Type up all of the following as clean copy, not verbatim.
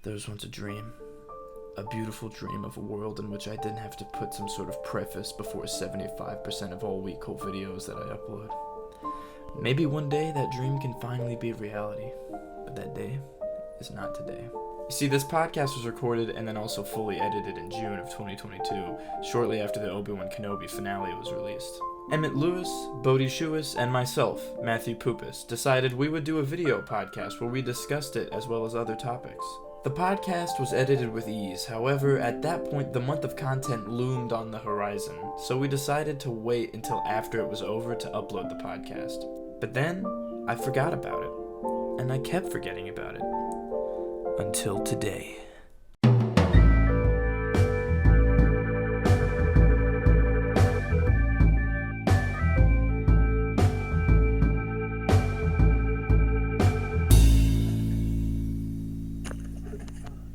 There was once a dream. A beautiful dream of a world in which I didn't have to put some sort of preface before 75% of all Week Cult videos that I upload. Maybe one day that dream can finally be reality, but that day is not today. You see, this podcast was recorded and then also fully edited in June of 2022, shortly after the Obi-Wan Kenobi finale was released. Emmett Lewis, Bodhi Shuis, and myself, Matthew Pupis, decided we would do a video podcast where we discussed it as well as other topics. The podcast was edited with ease, however, at that point the month of content loomed on the horizon, so we decided to wait until after it was over to upload the podcast. But then, I forgot about it, and I kept forgetting about it. Until today.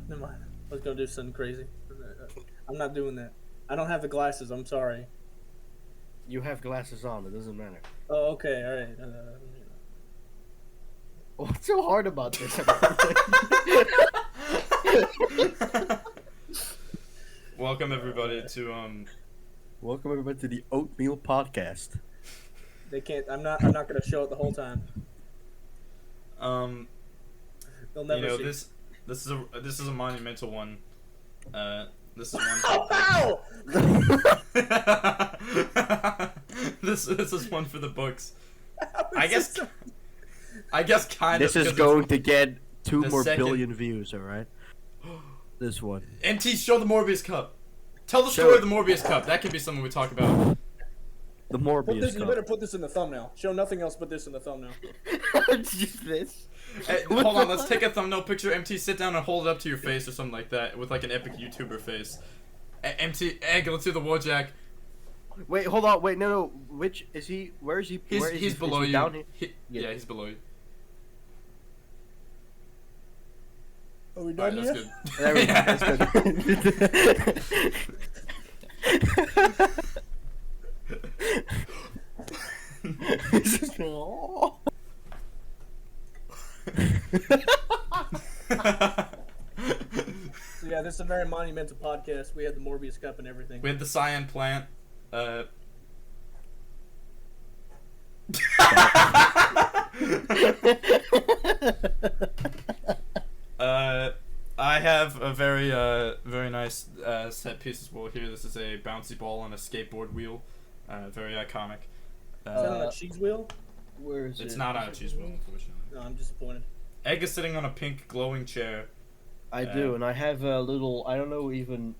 Never mind. I was gonna do something crazy. I'm not doing that. I don't have the glasses. I'm sorry. You have glasses on. It doesn't matter. Oh, okay. All right. What's so hard about this? Welcome everybody to Welcome everybody to the Oatmeal Podcast. They can't. I'm not gonna show it the whole time. They'll never you know see. this is a monumental one. This is one. Ow! This is one for the books. I guess kind This of. is going to get 2 the more second- billion views, alright? This one. MT, show the Morbius cup. Tell the Show story it. of the Morbius cup. That can be something we talk about. The Put Morbius this. You cup. better put this in the thumbnail. Show nothing else but this in the thumbnail. Just this. Hey, hold on, let's take a thumbnail picture. MT, sit down and hold it up to your face or something like that, with like an epic YouTuber face. MT, Egg, let's do the Wojak. Wait, hold on. Wait, no. Which is he? Where is he? Where is He's he? below Is he you. Down here? Yeah, he's below you. Are we Alright, done that's yet? good. There we go. Yeah. That's good. Oh. So yeah, this is a very monumental podcast. We had the Morbius cup and everything. We had the cyan plant. I have a very nice set piece as well here. This is a bouncy ball on a skateboard wheel. Very iconic. Is that on a cheese wheel? Where is it? It's not on a cheese wheel, unfortunately. No, I'm disappointed. Egg is sitting on a pink glowing chair. I do, and I have a little. I don't know even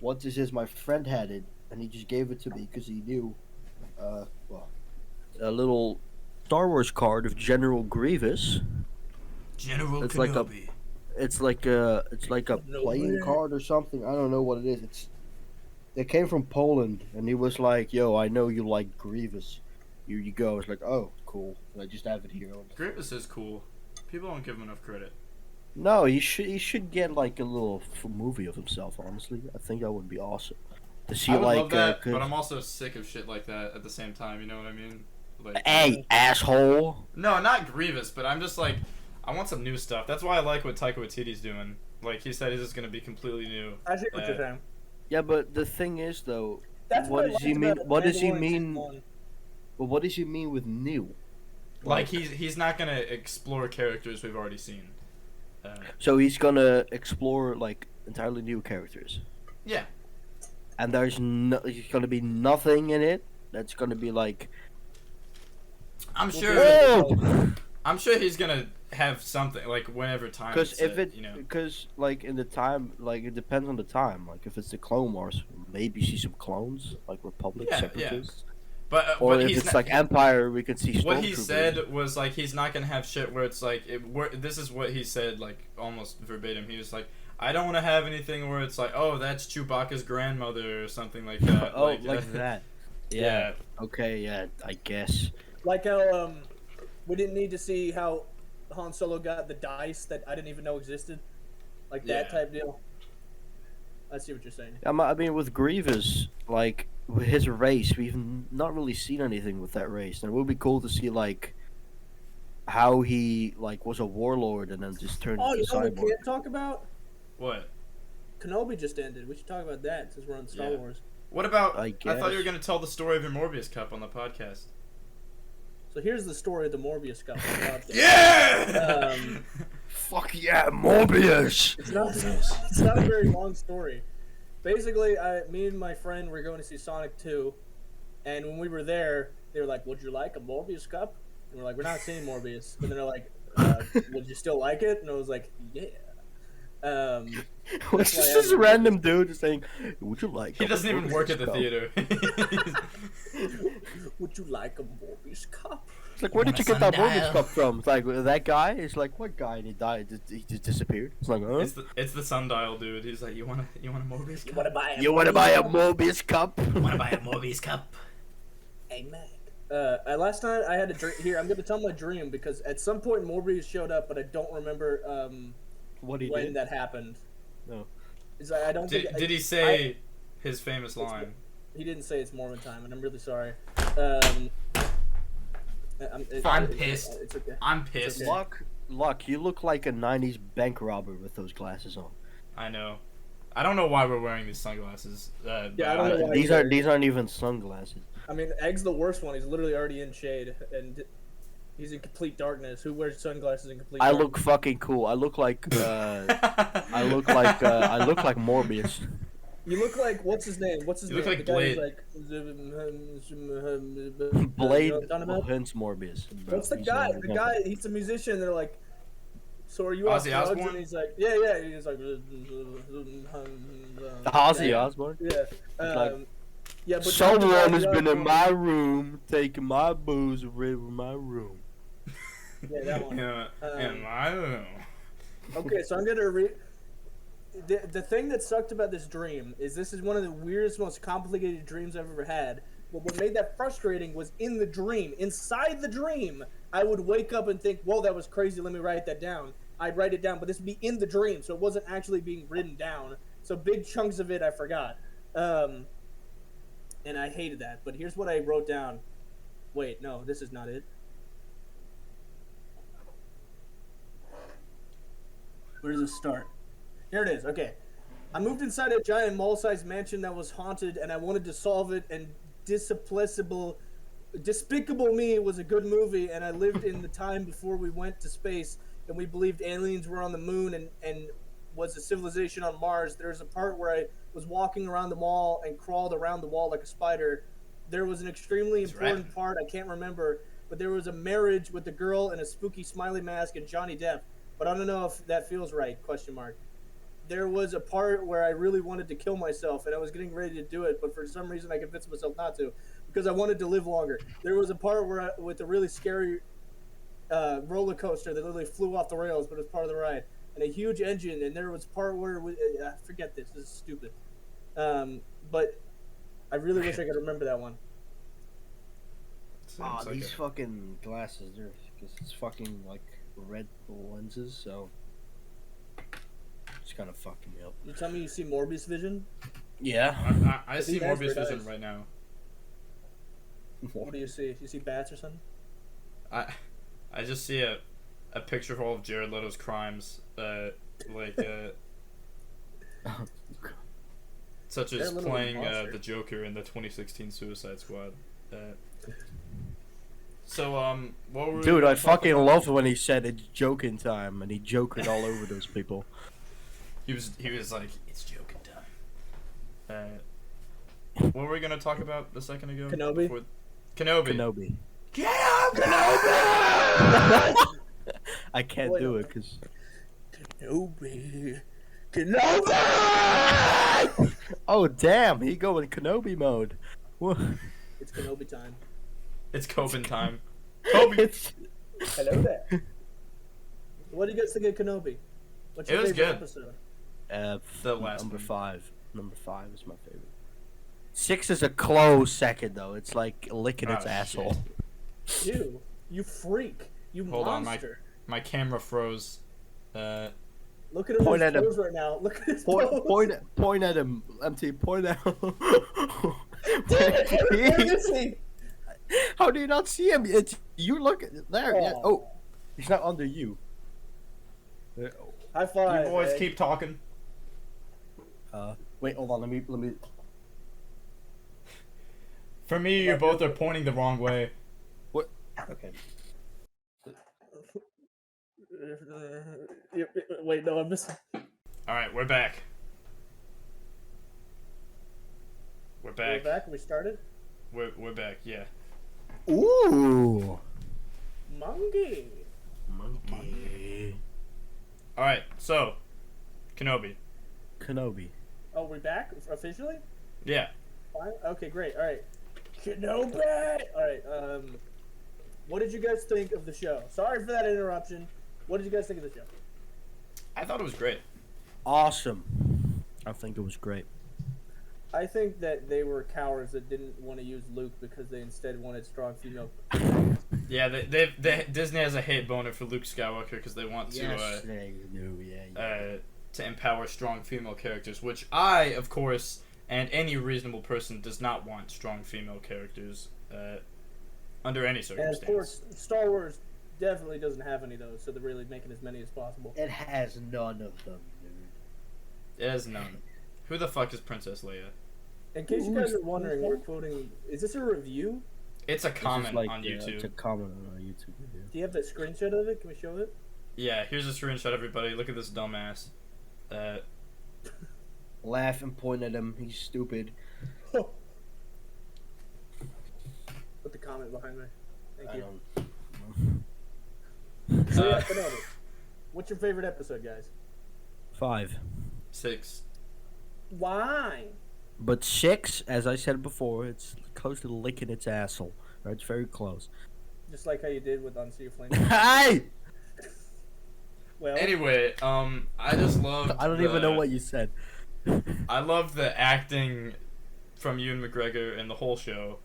what this is. My friend had it, and he just gave it to me because he knew. Well, a little Star Wars card of General Grievous. General It's like a- Kenobi. It's like a No playing way. card or something. I don't know what it is. It came from Poland, and he was like, "Yo, I know you like Grievous. Here you go." It's like, "Oh, cool." And I just have it here. Grievous is cool. People don't give him enough credit. No, he should get like a little movie of himself. Honestly, I think that would be awesome. To see I would like, love that, 'cause- but I'm also sick of shit like that at the same time. You know what I mean? Like, Hey, asshole! no, not Grievous, but I'm just like, I want some new stuff. That's why I like what Taika Waititi's doing. Like, he said he's just gonna be completely new. I see what you're Uh, saying. Yeah, but the thing is, though, That's what I does he liked mean? about What does he Mandalorian mean? season 1. But what does he mean with new? Like, he's not gonna explore characters we've already seen. So he's gonna explore like entirely new characters, Yeah. and there's gonna be nothing in it that's gonna be like. I'm sure. Oh! I'm sure he's gonna have something like whenever time. Because is if set, it, you know. because like in the time, like it depends on the time. Like if it's the Clone Wars, maybe see some clones like Republic Yeah, Separatists. But Or if he's it's not, like Empire, we could see Stormtroopers. what he said was like he's not gonna have shit where it's like this is what he said like almost verbatim. He was like, I don't want to have anything where it's like, oh, that's Chewbacca's grandmother or something like that. Oh, like that. Yeah. Okay, yeah, I guess. Like how we didn't need to see how Han Solo got the dice that I didn't even know existed, like that Yeah. type deal. I see what you're saying. I mean, with Grievous, like with his race, we've not really seen anything with that race, and it would be cool to see like how he like was a warlord and then just turned Oh, you into know what we cyborg. can't talk about? What? Kenobi just ended. We should talk about that since we're on Star Yeah. Wars. What about? I I thought you were guess. gonna tell the story of your Morbius cup on the podcast. So here's the story of the Morbius Cup. Yeah. Fuck yeah, Morbius! It's not a very long story. Basically, me and my friend were going to see Sonic 2, and when we were there, they were like, "Would you like a Morbius cup?" And we're like, "We're not seeing Morbius." And then they're like, "Would you still like it?" And I was like, "Yeah." What's why I just this haven't- random dude just saying, "Would you like?" He a doesn't even work at the Morbius cup?" theater. Would you like a Morbius cup? It's like, where did you get that Morbius cup from? It's like that guy. It's like, what guy? He died. He just disappeared. It's like, huh? It's the sundial dude. He's like, you want a Morbius You cup? want to buy a You want to buy a Morbius cup? Want to buy a Morbius cup? Hey, Mac. Last night I had a dream. Here, I'm going to tell my dream because at some point Morbius showed up, but I don't remember What he when did? that happened. No. I don't Did, think. did he say his famous line? He didn't say it's Mormon time, and I'm really sorry. I'm pissed. It's okay. I'm pissed. okay. Luck, you look like a '90s bank robber with those glasses on. I know. I don't know why we're wearing these sunglasses. Yeah, I don't know why These aren't even sunglasses. I mean, Egg's the worst one. He's literally already in shade, and he's in complete darkness. Who wears sunglasses in complete I darkness? look fucking cool. I look like I look like Morbius. You look like, what's his name? What's his You name? look like the guy who's like... Blade You know what I'm talking about? hence Morbius. What's the He's guy? a- The guy, he's a musician. They're like, so are you off Ozzy drugs? Osbourne? And he's like, yeah. He's like... Ozzy yeah. Osbourne. Yeah. like, Yeah, but Someone has Ozzy been in Osbourne- my room, taking my booze away from my room. Yeah, that one. In my room. Okay, so I'm gonna read. The thing that sucked about this dream is this is one of the weirdest, most complicated dreams I've ever had. But what made that frustrating was in the dream, inside the dream, I would wake up and think, "Whoa, that was crazy. Let me write that down." I'd write it down, but this would be in the dream, so it wasn't actually being written down. So big chunks of it I forgot, and I hated that. But here's what I wrote down. Wait, no, this is not it. Where does it start? Here it is. Okay. I moved inside a giant mall-sized mansion that was haunted, and I wanted to solve it. And Despicable Me was a good movie, and I lived in the time before we went to space, and we believed aliens were on the moon and was a civilization on Mars. There's a part where I was walking around the mall and crawled around the wall like a spider. There was an extremely important part I can't remember, but there was a marriage with a girl in a spooky smiley mask and Johnny Depp. But I don't know if that feels right, ? There was a part where I really wanted to kill myself, and I was getting ready to do it, but for some reason I convinced myself not to, because I wanted to live longer. There was a part where with a really scary roller coaster that literally flew off the rails, but it was part of the ride, and a huge engine, and there was a part where, forget this is stupid. But I really wish I could remember that one. Ah, Seems like these fucking glasses, they're because it's fucking like red lenses, so it's kind of fucking me up. You tell me you see Morbius vision? Yeah. I If see he has Morbius red vision eyes. right now. What do you see? You see bats or something? I just see a picture of all of Jared Leto's crimes, such as Jared Leto was a playing monster. the Joker in the 2016 Suicide Squad. So what were we Dude, I talking fucking about? loved when he said it's joking time, and he joked all over those people. He was like, it's joking time. What were we gonna talk about a second ago? Kenobi? Before- Kenobi. Kenobi. Kenobi! I can't Wait. do it because. Kenobi. Oh damn, he go in Kenobi mode. What? It's Kenobi time. It's Coben time. Kobe. It's- Hello there. What do you guys think of Kenobi? What's It your was favorite good. episode? The last number one. 5. Number 5 is my favorite. 6 is a close second though. It's like licking its Oh, asshole. shit. You freak. You Hold on, monster. My camera froze. Look at his Point at him. pose right now. Look at his Point, pose. point at him. MT, point at him. Damn it, where is he? How do you not see him? It's you look there. Yeah. Oh. He's not under you. High five. You boys Ed. keep talking. Wait, hold on. Let me. For me, you both are pointing the wrong way. What? Okay. Wait, no, I'm missing. All right, we're back. We're We're back. back. We started. We're back. Yeah. Ooh. Monkey. Monkey. All right. So, Kenobi. Oh, we're back officially. Yeah. Fine. Okay, great. All right. Kenobi. All right. What did you guys think of the show? Sorry for that interruption. What did you guys think of the show? I thought it was great. Awesome. I think it was great. I think that they were cowards that didn't want to use Luke because they instead wanted strong female. Yeah, Disney has a hate boner for Luke Skywalker because they want to they do. Yeah. to empower strong female characters, which I, of course, and any reasonable person does not want strong female characters under any And circumstance. of course, Star Wars definitely doesn't have any of those, so they're really making as many as possible. It has none of them, dude. It has none. Who the fuck is Princess Leia? In case you guys are wondering, we're quoting. Is this a review? It's a comment on It's a YouTube. comment on YouTube video. Do you have that screenshot of it? Can we show it? Yeah, here's a screenshot, everybody. Look at this dumbass. Laugh and point at him. He's stupid. Put the comment behind me. Thank you. So yeah, Kenobi. What's your favorite episode, guys? 5. 6. Why? But 6, as I said before, it's close to licking its asshole. Right? It's very close. Just like how you did with On Sea of Flames. Hey! Well, Anyway, I just love. I don't even know what you said. I love the acting from Ewan McGregor in the whole show.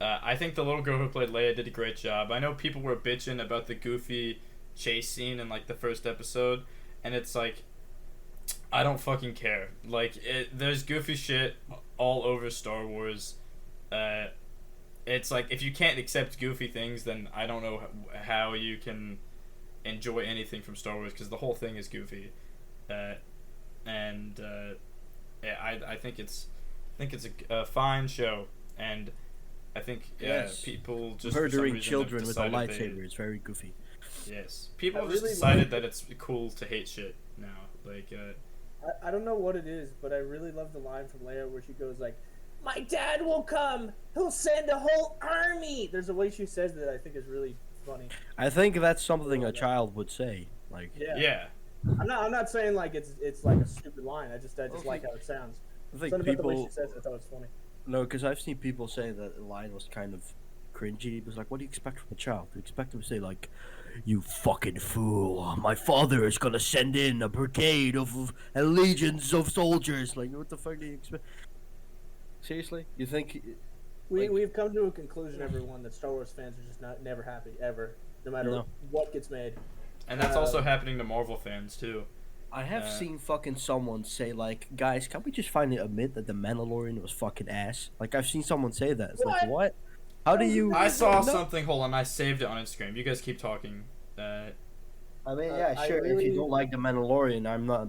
I think the little girl who played Leia did a great job. I know people were bitching about the goofy chase scene in like the first episode, and it's like, I don't fucking care. Like, there's goofy shit all over Star Wars. It's like, if you can't accept goofy things, then I don't know how you can enjoy anything from Star Wars, because the whole thing is goofy. Yeah, I think it's a fine show, and I think Yes. people just Murdering for some reason children have with a decided lightsaber. It's very goofy. Yes, people I have just really decided like- that it's cool to hate shit now. Like, I don't know what it is, but I really love the line from Leia where she goes like, "My dad will come. He'll send a whole army." There's a way she says that I think is really funny. I think that's something a child would say. Like, yeah. I'm not saying like it's like a stupid line. I just like how it sounds. I think Something about the way people. she says it, I thought it was funny. No, because I've seen people say that the line was kind of cringy. It was like, what do you expect from a child? Do you expect them to say, like, "You fucking fool, my father is gonna send in a brigade of legions of soldiers"? Like, what the fuck do you expect? Seriously? You think. We've come to a conclusion, everyone, that Star Wars fans are just never happy ever, no matter No. what gets made. And that's also happening to Marvel fans too. I have seen fucking someone say, like, guys, can we just finally admit that The Mandalorian was fucking ass? Like, I've seen someone say that. It's like, what? How do you. I saw No. something. Hold on, I saved it on Instagram. You guys keep talking. I mean, Uh, yeah, I sure. If really- you don't like The Mandalorian, I'm not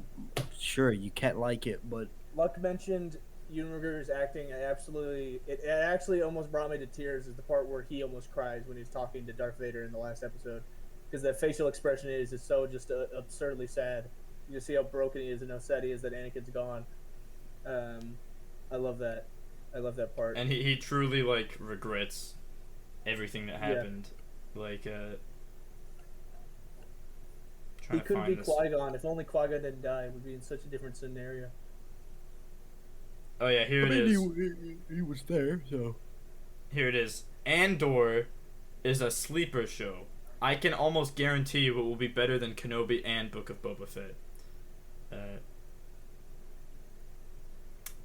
sure you can't like it, but. Luck mentioned Ewan McGregor's acting. It actually almost brought me to tears. Is the part where he almost cries when he's talking to Darth Vader in the last episode, because the facial expression is so just absurdly sad. You just see how broken he is and how sad he is that Anakin's gone. I love that. I love that part. And he truly like regrets everything that happened. Like he trying to couldn't be find this. Qui-Gon. If only Qui-Gon didn't die, it would be in such a different scenario. Oh yeah, here it is. He was there, so. Here it is. Andor is a sleeper show. I can almost guarantee you it will be better than Kenobi and Book of Boba Fett.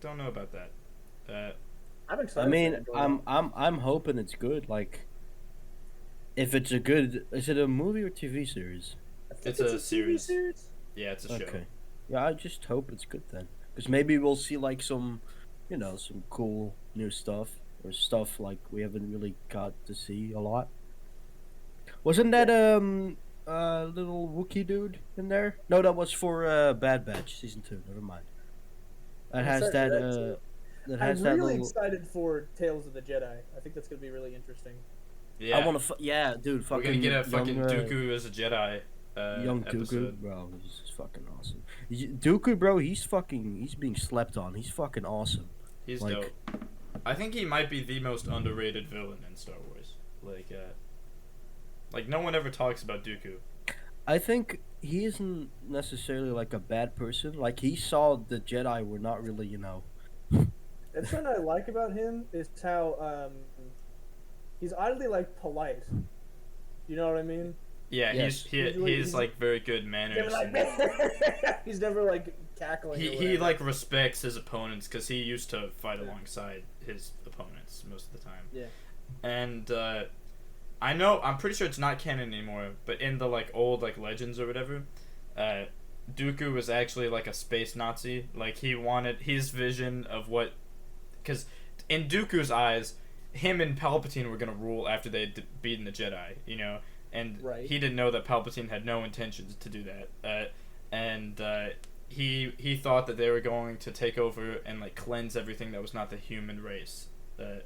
Don't know about that. I'm excited. I mean, for Andor. I'm hoping it's good. Like, if it's a good, is it a movie or TV series? I think it's a TV series. Yeah, it's a show. Okay. Yeah, I just hope it's good then, because maybe we'll see like some, some cool new stuff or stuff like we haven't really got to see a lot. Wasn't that little Wookiee dude in there. No, that was for Bad Batch season 2. Never mind. That I'm has excited that. for too. That I'm has that really little. excited for Tales of the Jedi. I think that's gonna be really interesting. Yeah. I want to. Yeah, dude. We're Fucking gonna get a fucking young, Dooku as a Jedi young Dooku, episode. bro. He's fucking awesome. Dooku, bro. He's being slept on. He's fucking awesome. He's Like- dope. I think he might be the most underrated villain in Star Wars. Like no one ever talks about Dooku. I think he isn't necessarily like a bad person. Like he saw the Jedi were not really, That's what I like about him is how he's oddly like polite. You know what I mean? Yeah, Yes. he's like very good manners. He's never like cackling. or He whatever. like respects his opponents because he used to fight alongside his opponents most of the time. Yeah. And I'm pretty sure it's not canon anymore, but in the like old like legends or whatever, Dooku was actually like a space Nazi. Like he wanted his vision of what, because in Dooku's eyes, him and Palpatine were gonna rule after they'd beaten the Jedi, you know, and Right. he didn't know that Palpatine had no intentions to do that. He thought that they were going to take over and like cleanse everything that was not the human race. Oh.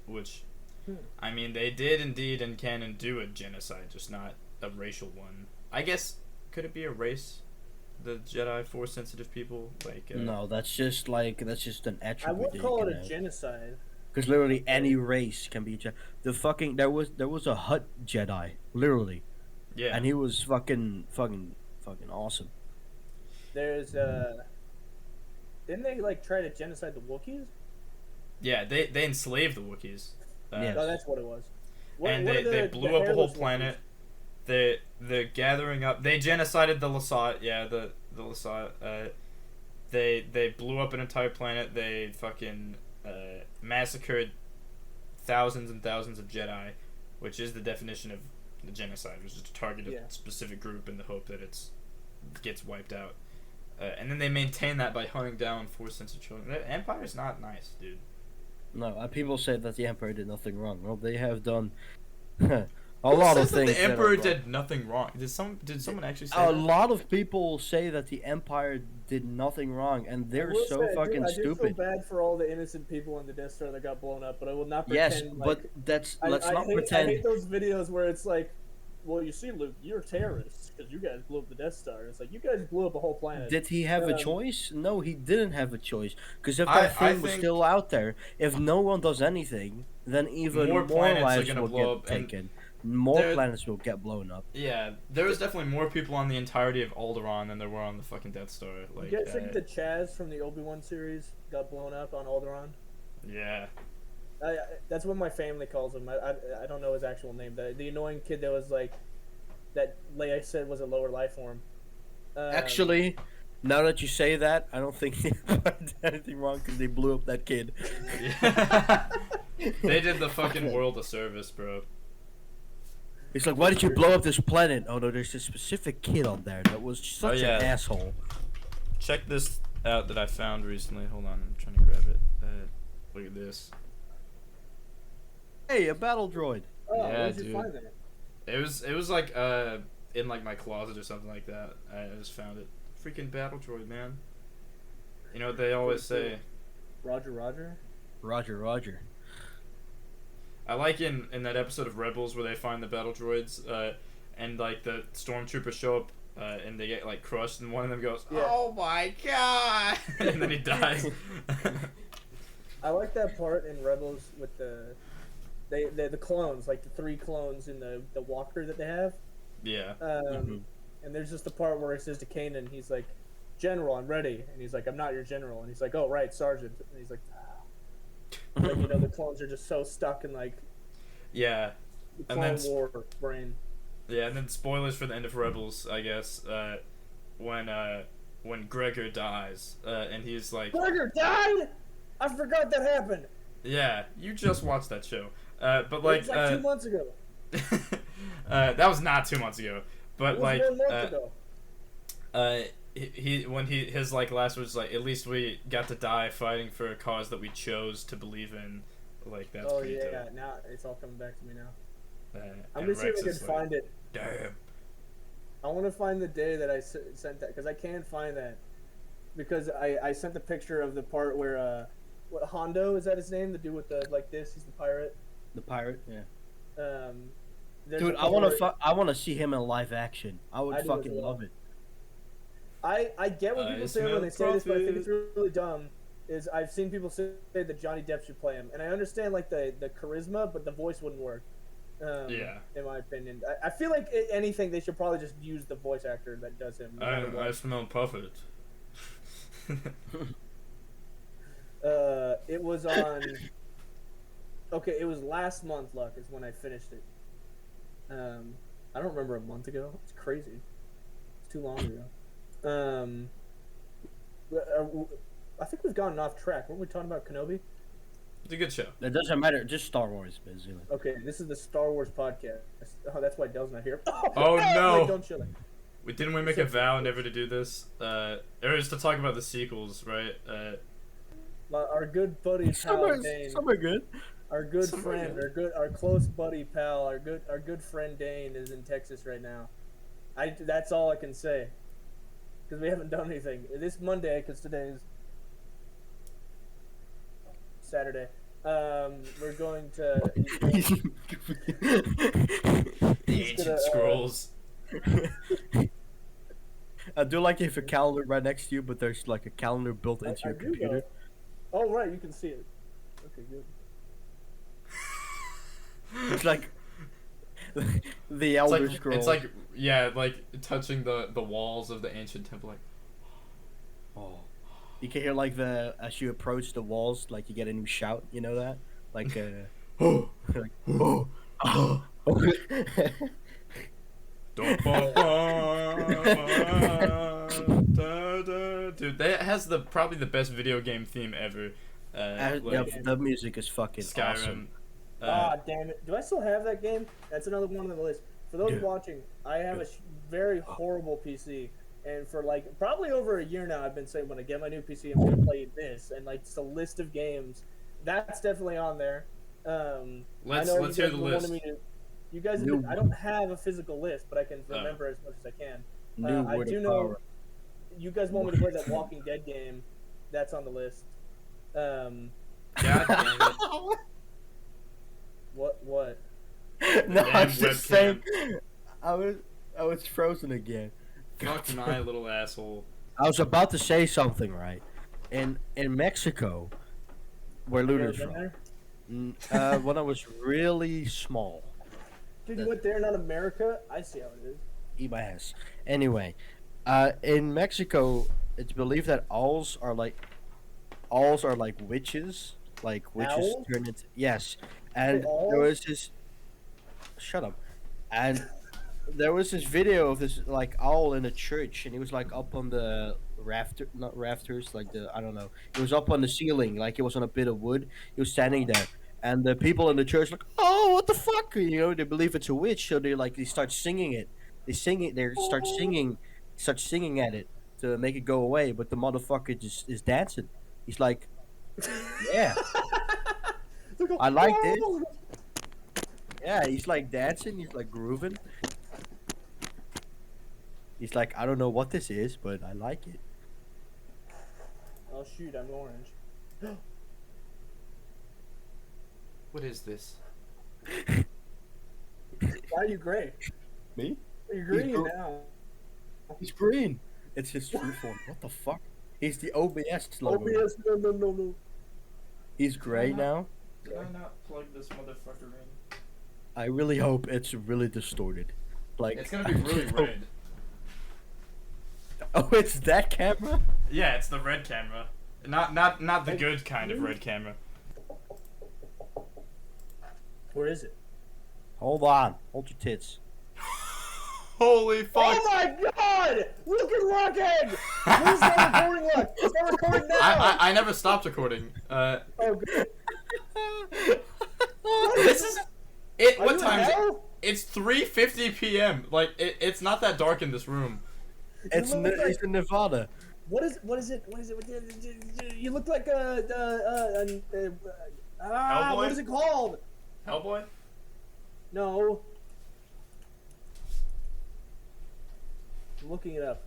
Which, Hmm. I mean, they did indeed in canon do a genocide, just not a racial one. I guess, could it be a race? The Jedi Force sensitive people? no, that's just an I attribute. would call it a genocide. Because literally any race can be a Jedi. There was a Hutt Jedi, literally, Yeah. and he was fucking awesome. There's didn't they like try to genocide the Wookiees? Yeah, they enslaved the Wookiees. Yeah. Oh, that's what it was. And what are they the blew up a whole hairless planet. They're gathering up. They genocided the Lasat. Yeah, the Lasat. They blew up an entire planet. They fucking massacred thousands and thousands of Jedi, which is the definition of the genocide. It was just to target a Yeah. specific group in the hope that it gets wiped out. And then they maintain that by hunting down Force-sensitive children. The Empire's not nice, dude. No, people say that the Emperor did nothing wrong. Well, they have done a Who lot of says that things. the that are Emperor wrong. did nothing wrong. Did someone actually say A that? lot of people say that the Empire did nothing wrong, and they're I will so say, fucking I do feel stupid. bad for all the innocent people in the Death Star that got blown up, but I will not Yes, pretend. but like, let's not I pretend. hate those videos where it's like, well, you see, Luke, you're terrorists because you guys blew up the Death Star. It's like you guys blew up a whole planet. Did he have a Um, choice? No, he didn't have a choice. Because if I that thing was think- still out there, if no one does anything, then even More more planets are lives gonna will blow get up, and taken. More there- planets will get blown up. Yeah, there was definitely more people on the entirety of Alderaan than there were on the fucking Death Star. Like, you guys think the Chaz from the Obi-Wan series got blown up on Alderaan? yeah, That's what my family calls him. I don't know his actual name. The annoying kid that was like, that Leia said was a lower life form. Actually, now that you say that, I don't think they did anything wrong because they blew up that kid. they did the fucking world a service, bro. It's like, why did you blow up this planet? Oh no, there's a specific kid on there that was such yeah. an asshole. Check this out that I found recently. Hold on, I'm trying to grab it. Look at this. Hey, a battle droid. Oh, Yeah, where did you dude. find that? It was like in like my closet or something like that. I just found it. Freaking battle droid, man. You know what they always say. Roger, Roger. Roger, Roger. I like in that episode of Rebels where they find the battle droids, and like the stormtroopers show up, and they get like crushed, and one of them goes, Yeah. "Oh my god!" and then he dies. I like that part in Rebels with the clones, like the 3 clones in the walker that they have. Yeah. And there's just the part where he says to Kanan, he's like, "General, I'm ready," and he's like, "I'm not your general," and he's like, "Oh right, Sergeant," and he's like, "Ah." Like, you know, the clones are just so stuck in like Yeah. the And Clone then War brain. Yeah, and then spoilers for the end of Rebels, I guess. When Gregor dies, and he's like, Gregor died. I forgot that happened. "Yeah, you just watched that show." But It like, was like 2 months ago. that was not 2 months ago. But It was like, 1 month ago. his like last was like, at least we got to die fighting for a cause that we chose to believe in. Like that's Oh pretty yeah, dope. now it's all coming back to me now. I'm gonna see if I can Rex is like, find it. damn. I want to find the day that I sent that because I can't find that because I sent the picture of the part where what Hondo, is that his name? The dude with the like this, he's the pirate. The pirate, yeah. There's Dude, a I want part- to I want to see him in live action. I would I do as fucking well. love it. I get what people say when smell they say this, but I think profit. it's really dumb. Is I've seen people say that Johnny Depp should play him, and I understand like the charisma, but the voice wouldn't work. Yeah. In my opinion, I feel like anything they should probably just use the voice actor that does him. No matter I what. smell profit. It was on. Okay, it was last month. Luck is when I finished it. I don't remember a month ago. It's crazy. It's too long ago. I think we've gotten off track. Weren't we talking about Kenobi? It's a good show. It doesn't matter. Just Star Wars, basically. Okay, this is the Star Wars podcast. Oh, that's why Dell's not here. Oh, no. Wait, don't chill it. Didn't we make a vow never to do this? It was to talk about the sequels, right? Our good buddy pal Dane, some are good. our good some are friend, good. our close buddy pal, our good friend Dane is in Texas right now. That's all I can say, because we haven't done anything this Monday. Because today is Saturday. We're going to. The ancient gonna, scrolls. I do like if a calendar right next to you, but there's like a calendar built into I your do computer. know. Oh right, you can see it. Okay, good. It's like the Elder It's like, Scrolls. it's like, yeah, like touching the walls of the ancient temple. Like, oh. You can hear like as you approach the walls, like you get a new shout. You know that, like oh, like, oh, oh. Dude, that has probably the best video game theme ever. Yeah, the music is fucking Skyrim. awesome. Damn it! Do I still have that game? That's another one on the list. For those Dude. watching, I have a very horrible PC, and for like probably over a year now, I've been saying when I get my new PC, I'm gonna play this, and like it's a list of games. That's definitely on there. Let's you hear guys the were wanting list. me to- you guys, have been, I don't have a physical list, but I can remember as much as I can. New I Word do of know Power. you guys want me to play that Walking Dead game. That's on the list. God damn it. What? No, Damn I'm just saying. webcam. I was frozen again. Fuck my little asshole. I was about to say something, right? In Mexico, where You ever Luna's been from, there? when I was really small, Dude, you went there, not America? I see how it is. eat my ass. Anyway, in Mexico, it's believed that owls are like witches, like witches Owls? turn into and owls? there was this. Shut up. And there was this video of this like owl in a church, and he was like up on the not rafters, like I don't know. He was up on the ceiling, like it was on a bit of wood. He was standing there, and the people in the church like, oh, what the fuck? You know, they believe it's a witch, so they start singing it. They start singing at it to make it go away. But the motherfucker just is dancing. He's like, yeah, I like this. Yeah, he's like dancing. He's like grooving. He's like, I don't know what this is, but I like it. Oh shoot, I'm orange. What is this? Why are you gray? Me? You're green blue. now. He's green. It's his true form. What the fuck? He's the OBS logo. OBS, no. He's gray now. Did I not plug this motherfucker in? I really hope it's really distorted. Like It's gonna be really red. Oh, it's that camera? Yeah, it's the red camera. Not the good kind of red camera. Where is it? Hold on. Hold your tits. Holy fuck! Oh my god! Look at Rockhead! Where's that recording look? It's not recording now! I never stopped recording. Oh good. This is it. Are What you in time is it? hell? It's 3:50 p.m. Like it's not that dark in this room. It's You look like- in Nevada. What is it? You look like Hellboy? what is it called? Hellboy? No. I'm looking it up.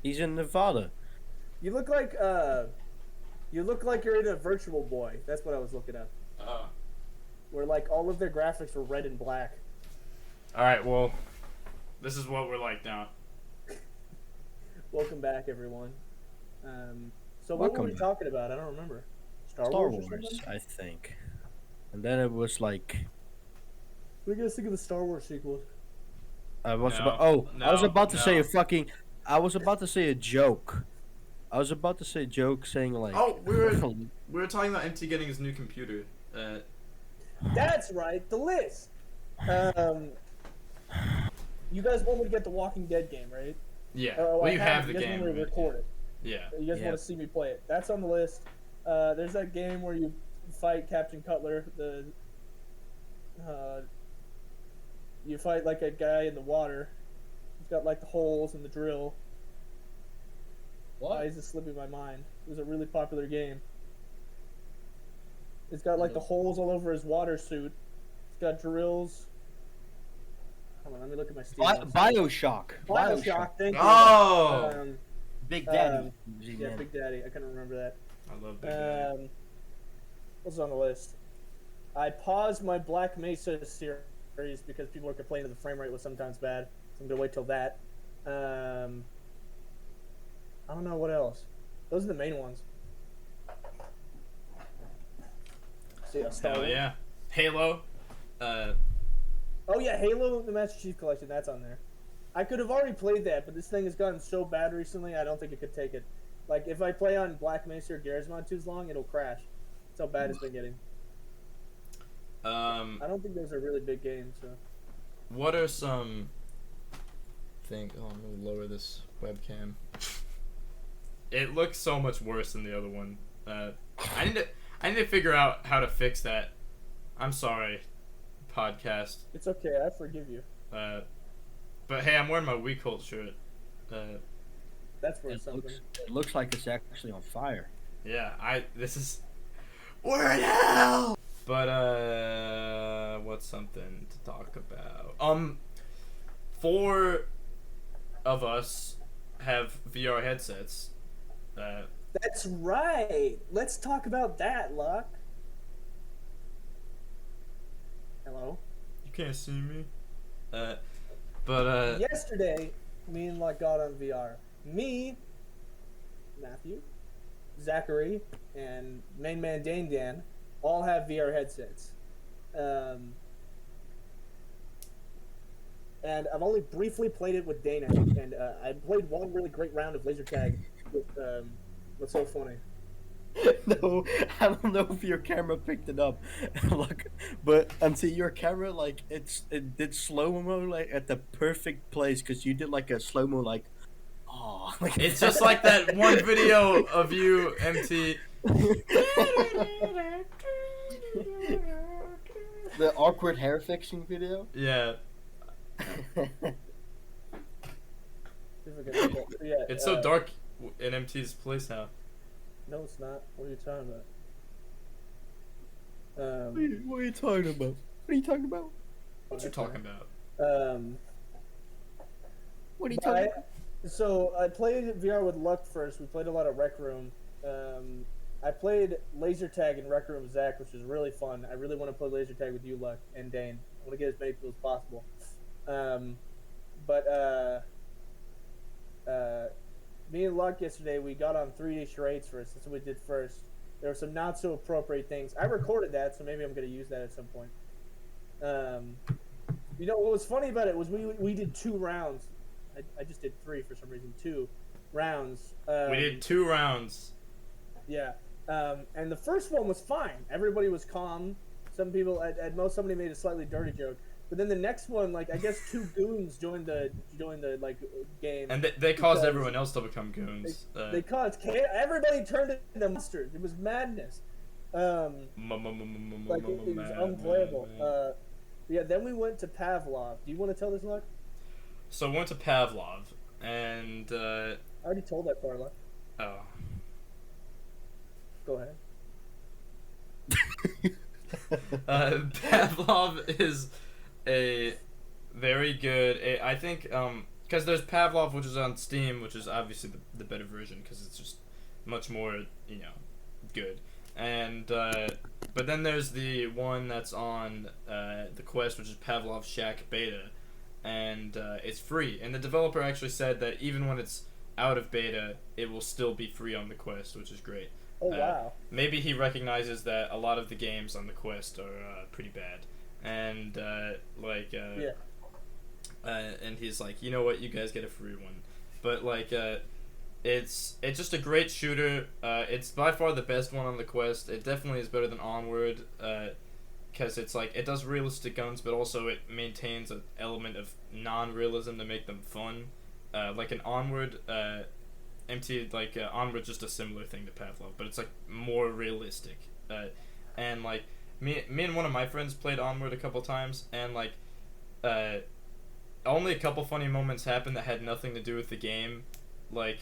He's in Nevada. You look like you're in a Virtual Boy. That's what I was looking up. Where like all of their graphics were red and black. All right, well, this is what we're like now. Welcome back, everyone. So what were we talking about? I don't remember. Star Wars or something? I think. And then it was like What do you guys think of the Star Wars sequels? I was No, about to no. say a fucking I was about to say a joke. I was about to say a joke saying like Oh, we were talking about MT getting his new computer. That's right, the list. You guys want me to get the Walking Dead game, right? Yeah. Oh, well, you have the You guys game. want me to record it? Yeah. You guys want to see me play it? That's on the list. There's that game where you fight Captain Cutler. You fight like a guy in the water. He's got like the holes and the drill. Why is this slipping my mind? It was a really popular game. It's got like the holes all over his water suit. It's got drills. Hold on, let me look at my Steam. Bioshock. Thank you. Oh! Big Daddy. Yeah, Big Daddy. I couldn't remember that. I love Big Daddy. What's on the list? I paused my Black Mesa series because people were complaining that the frame rate was sometimes bad. So I'm gonna wait till that. I don't know what else. Those are the main ones. See, Hell yeah. Halo. Oh yeah, Halo, the Master Chief Collection, that's on there. I could have already played that, but this thing has gotten so bad recently, I don't think it could take it. Like, if I play on Black Mesa or Garry's-Mod too long, it'll crash. That's how bad it's been getting. I don't think those are really big games, so. What are some things... Oh, I'm gonna lower this webcam. It looks so much worse than the other one. I need to figure out how to fix that. I'm sorry, podcast. It's okay, I forgive you. But hey, I'm wearing my We Cult shirt. That's worth something. It looks like it's actually on fire. Yeah, this is... We're in hell! But, what's something to talk about? 4 of us have VR headsets. That's right! Let's talk about that, Luck. Hello? You can't see me. But, Yesterday, me and Luck got on VR. Me, Matthew, Zachary, and main man Dane Dan all have VR headsets. And I've only briefly played it with Dana, and I played one really great round of laser tag with, what's so funny? No, I don't know if your camera picked it up. Look, but until your camera, like, it did slow-mo, like, at the perfect place, because you did, like, a slow-mo, like, oh. Like, it's just like that one video of you, MT. The awkward hair fixing video? Yeah. It's so dark in MT's place now. No, it's not. What are you talking about? What are you talking about? What are you talking about? What you talking about? What are you talking about? So I played VR with Luck first. We played a lot of Rec Room. I played laser tag in Rec Room with Zach, which was really fun. I really want to play laser tag with you, Luck, and Dane. I want to get as many people as possible. Me and Luck yesterday, we got on 3D charades first. That's what we did first. There were some not so appropriate things. I recorded that, so maybe I'm going to use that at some point. You know, what was funny about it was we did 2 rounds. I just did 3 for some reason. 2 rounds. We did 2 rounds. Yeah. And the first one was fine. Everybody was calm. Some people, at most, somebody made a slightly dirty joke. But then the next one, like, I guess 2 goons joined the like game. And they caused everyone else to become goons. They caused everybody turned into monsters. It was madness. Like it was unplayable. Yeah. Then we went to Pavlov. Do you want to tell this, Luck? So we went to Pavlov, and I already told that part, Luck. Oh. Go ahead. Pavlov is a Very good. I think because there's Pavlov, which is on Steam, which is obviously the better version because it's just much more good. And but then there's the one that's on the Quest, which is Pavlov Shack Beta, and it's free. And the developer actually said that even when it's out of beta, it will still be free on the Quest, which is great. Oh wow. Maybe he recognizes that a lot of the games on the Quest are pretty bad, and and he's like, you know what, you guys get a free one. But it's just a great shooter. It's by far the best one on the Quest. It definitely is better than Onward, because it's like it does realistic guns, but also it maintains an element of non-realism to make them fun. Like an Onward, Onward's just a similar thing to Pavlov, but it's like more realistic. And like me and one of my friends played Onward a couple times, and only a couple funny moments happened that had nothing to do with the game. But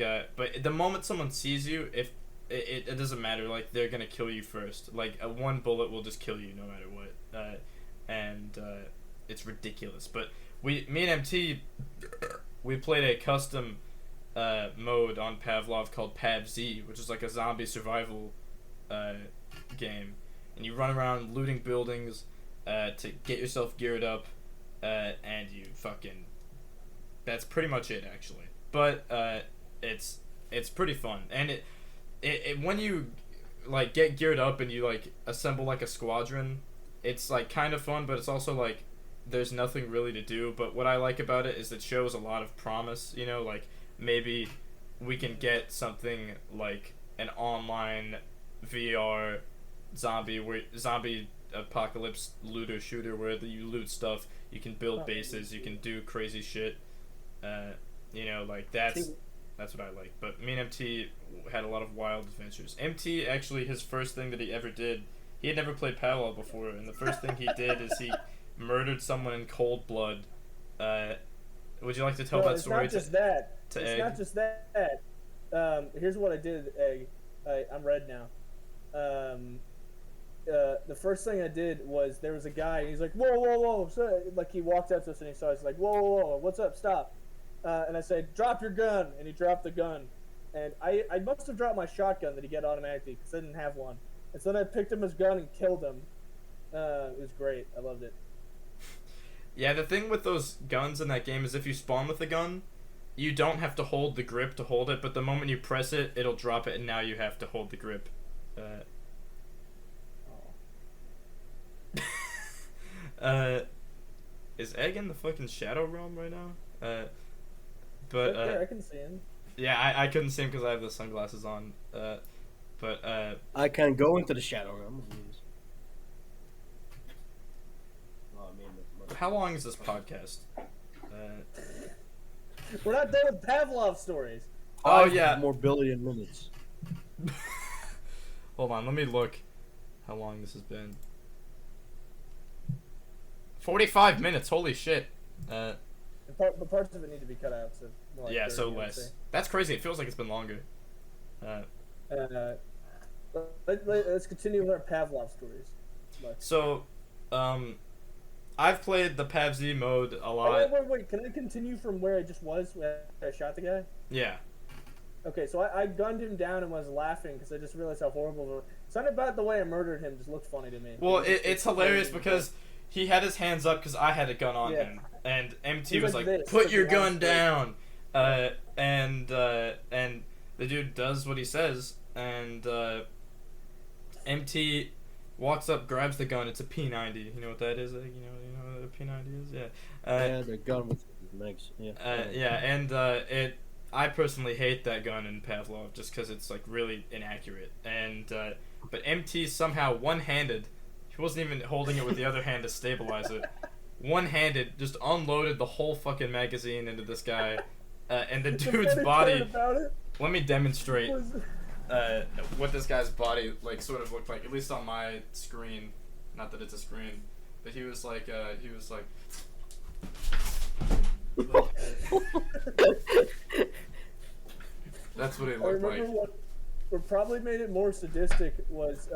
the moment someone sees you, if it doesn't matter, like they're gonna kill you first. Like one bullet will just kill you no matter what. It's ridiculous. But me and MT, we played a custom mode on Pavlov called PavZ, which is like a zombie survival game, and you run around looting buildings to get yourself geared up, and you fucking. That's pretty much it, actually. But it's pretty fun, and it when you like get geared up and you like assemble like a squadron, it's like kind of fun, but it's also like there's nothing really to do. But what I like about it is it shows a lot of promise. Like maybe we can get something like an online VR zombie apocalypse looter shooter where you loot stuff, you can build bases, you can do crazy shit. That's what I like. But me and MT had a lot of wild adventures. MT actually, his first thing that he ever did, he had never played Pavlov before, and the first thing he did is he murdered someone in cold blood. Would you like to tell that story? It's not just that. Here's what I did, Egg. I'm red now. The first thing I did was there was a guy, and he's like, whoa. So, like, he walked up to us and he saw us, like, whoa, what's up, stop. And I said, drop your gun, and he dropped the gun. And I must have dropped my shotgun that he got automatically because I didn't have one. And so then I picked up his gun and killed him. It was great. I loved it. Yeah, the thing with those guns in that game is if you spawn with a gun, you don't have to hold the grip to hold it, but the moment you press it, it'll drop it, and now you have to hold the grip. Is Egg in the fucking Shadow Realm right now? I can see him. Yeah, I couldn't see him because I have the sunglasses on. I can go into the Shadow Realm. How long is this podcast? We're not done with Pavlov stories. Oh yeah, more billion minutes. Hold on, let me look how long this has been. 45 minutes, holy shit. The parts of it need to be cut out. So more like yeah, 30, so less. That's crazy, it feels like it's been longer. Let's continue with our Pavlov stories. So, I've played the PavZ mode a lot. Wait, can I continue from where I just was when I shot the guy? Yeah. Okay, so I gunned him down and was laughing because I just realized how horrible. Something about the way I murdered him just looked funny to me. Well, it's hilarious because he had his hands up because I had a gun on him, and MT was like put your gun down, and the dude does what he says, and MT walks up, grabs the gun. It's a P90. You know what that is? You know what a P90 is? Yeah. Yeah, the gun with the legs. Yeah. And I personally hate that gun in Pavlov just because it's like really inaccurate. And but MT somehow one-handed. He wasn't even holding it with the other hand to stabilize it. One-handed, just unloaded the whole fucking magazine into this guy, and the dude's body. Let me demonstrate what this guy's body like sort of looked like, at least on my screen. Not that it's a screen, but he was like. That's what it looked like. What probably made it more sadistic was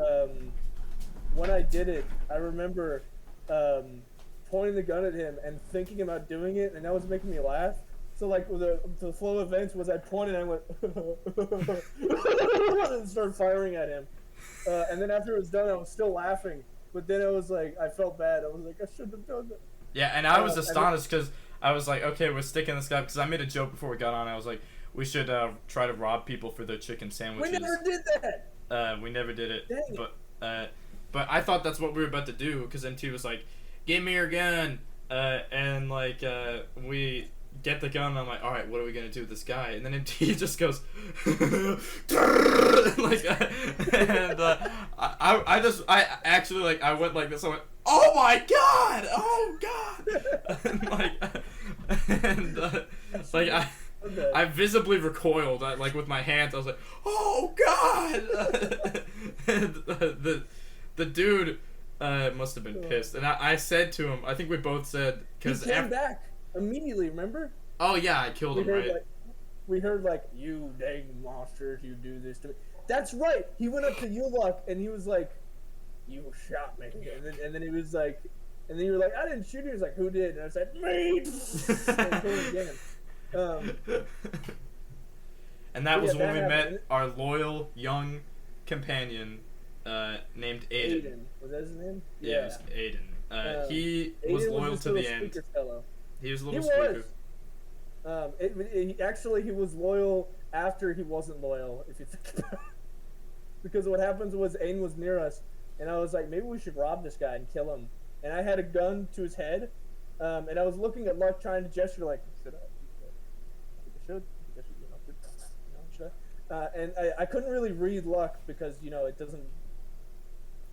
when I did it. I remember pointing the gun at him and thinking about doing it, and that was making me laugh. So like the flow of events was I pointed and I went and started firing at him, and then after it was done, I was still laughing. But then I was like, I felt bad. I was like, I shouldn't have done that. Yeah, and I was astonished because I was like, okay, we're sticking this guy, because I made a joke before we got on. I was like, we should try to rob people for their chicken sandwiches. We never did that. We never did it. Dang it. But I thought that's what we were about to do, because MT was like, give me your gun, and like we get the gun, and I'm like, all right, what are we gonna do with this guy? And then MT just goes like, and I actually like I went like this. I went, oh my god, oh god, and like I visibly recoiled, like with my hands. I was like, oh god, and the dude must have been pissed, and I said to him, I think we both said, because he came back immediately. Remember? Oh yeah, I killed him, right? We heard like, you dang monsters, you do this to me. That's right. He went up to Yulok and he was like, you shot me, and then he was like, and then you were like, I didn't shoot you. He was like, who did? And I said, me. And that was when we met our loyal young companion named Aiden. Was that his name? Yeah, it was Aiden. He was loyal to the end. Fellow. He was a little squeaker. Actually, he was loyal after he wasn't loyal, if you think about it. Because what happens was Aiden was near us, and I was like, maybe we should rob this guy and kill him. And I had a gun to his head, and I was looking at Luck trying to gesture like, should I? And I couldn't really read Luck because, you know, it doesn't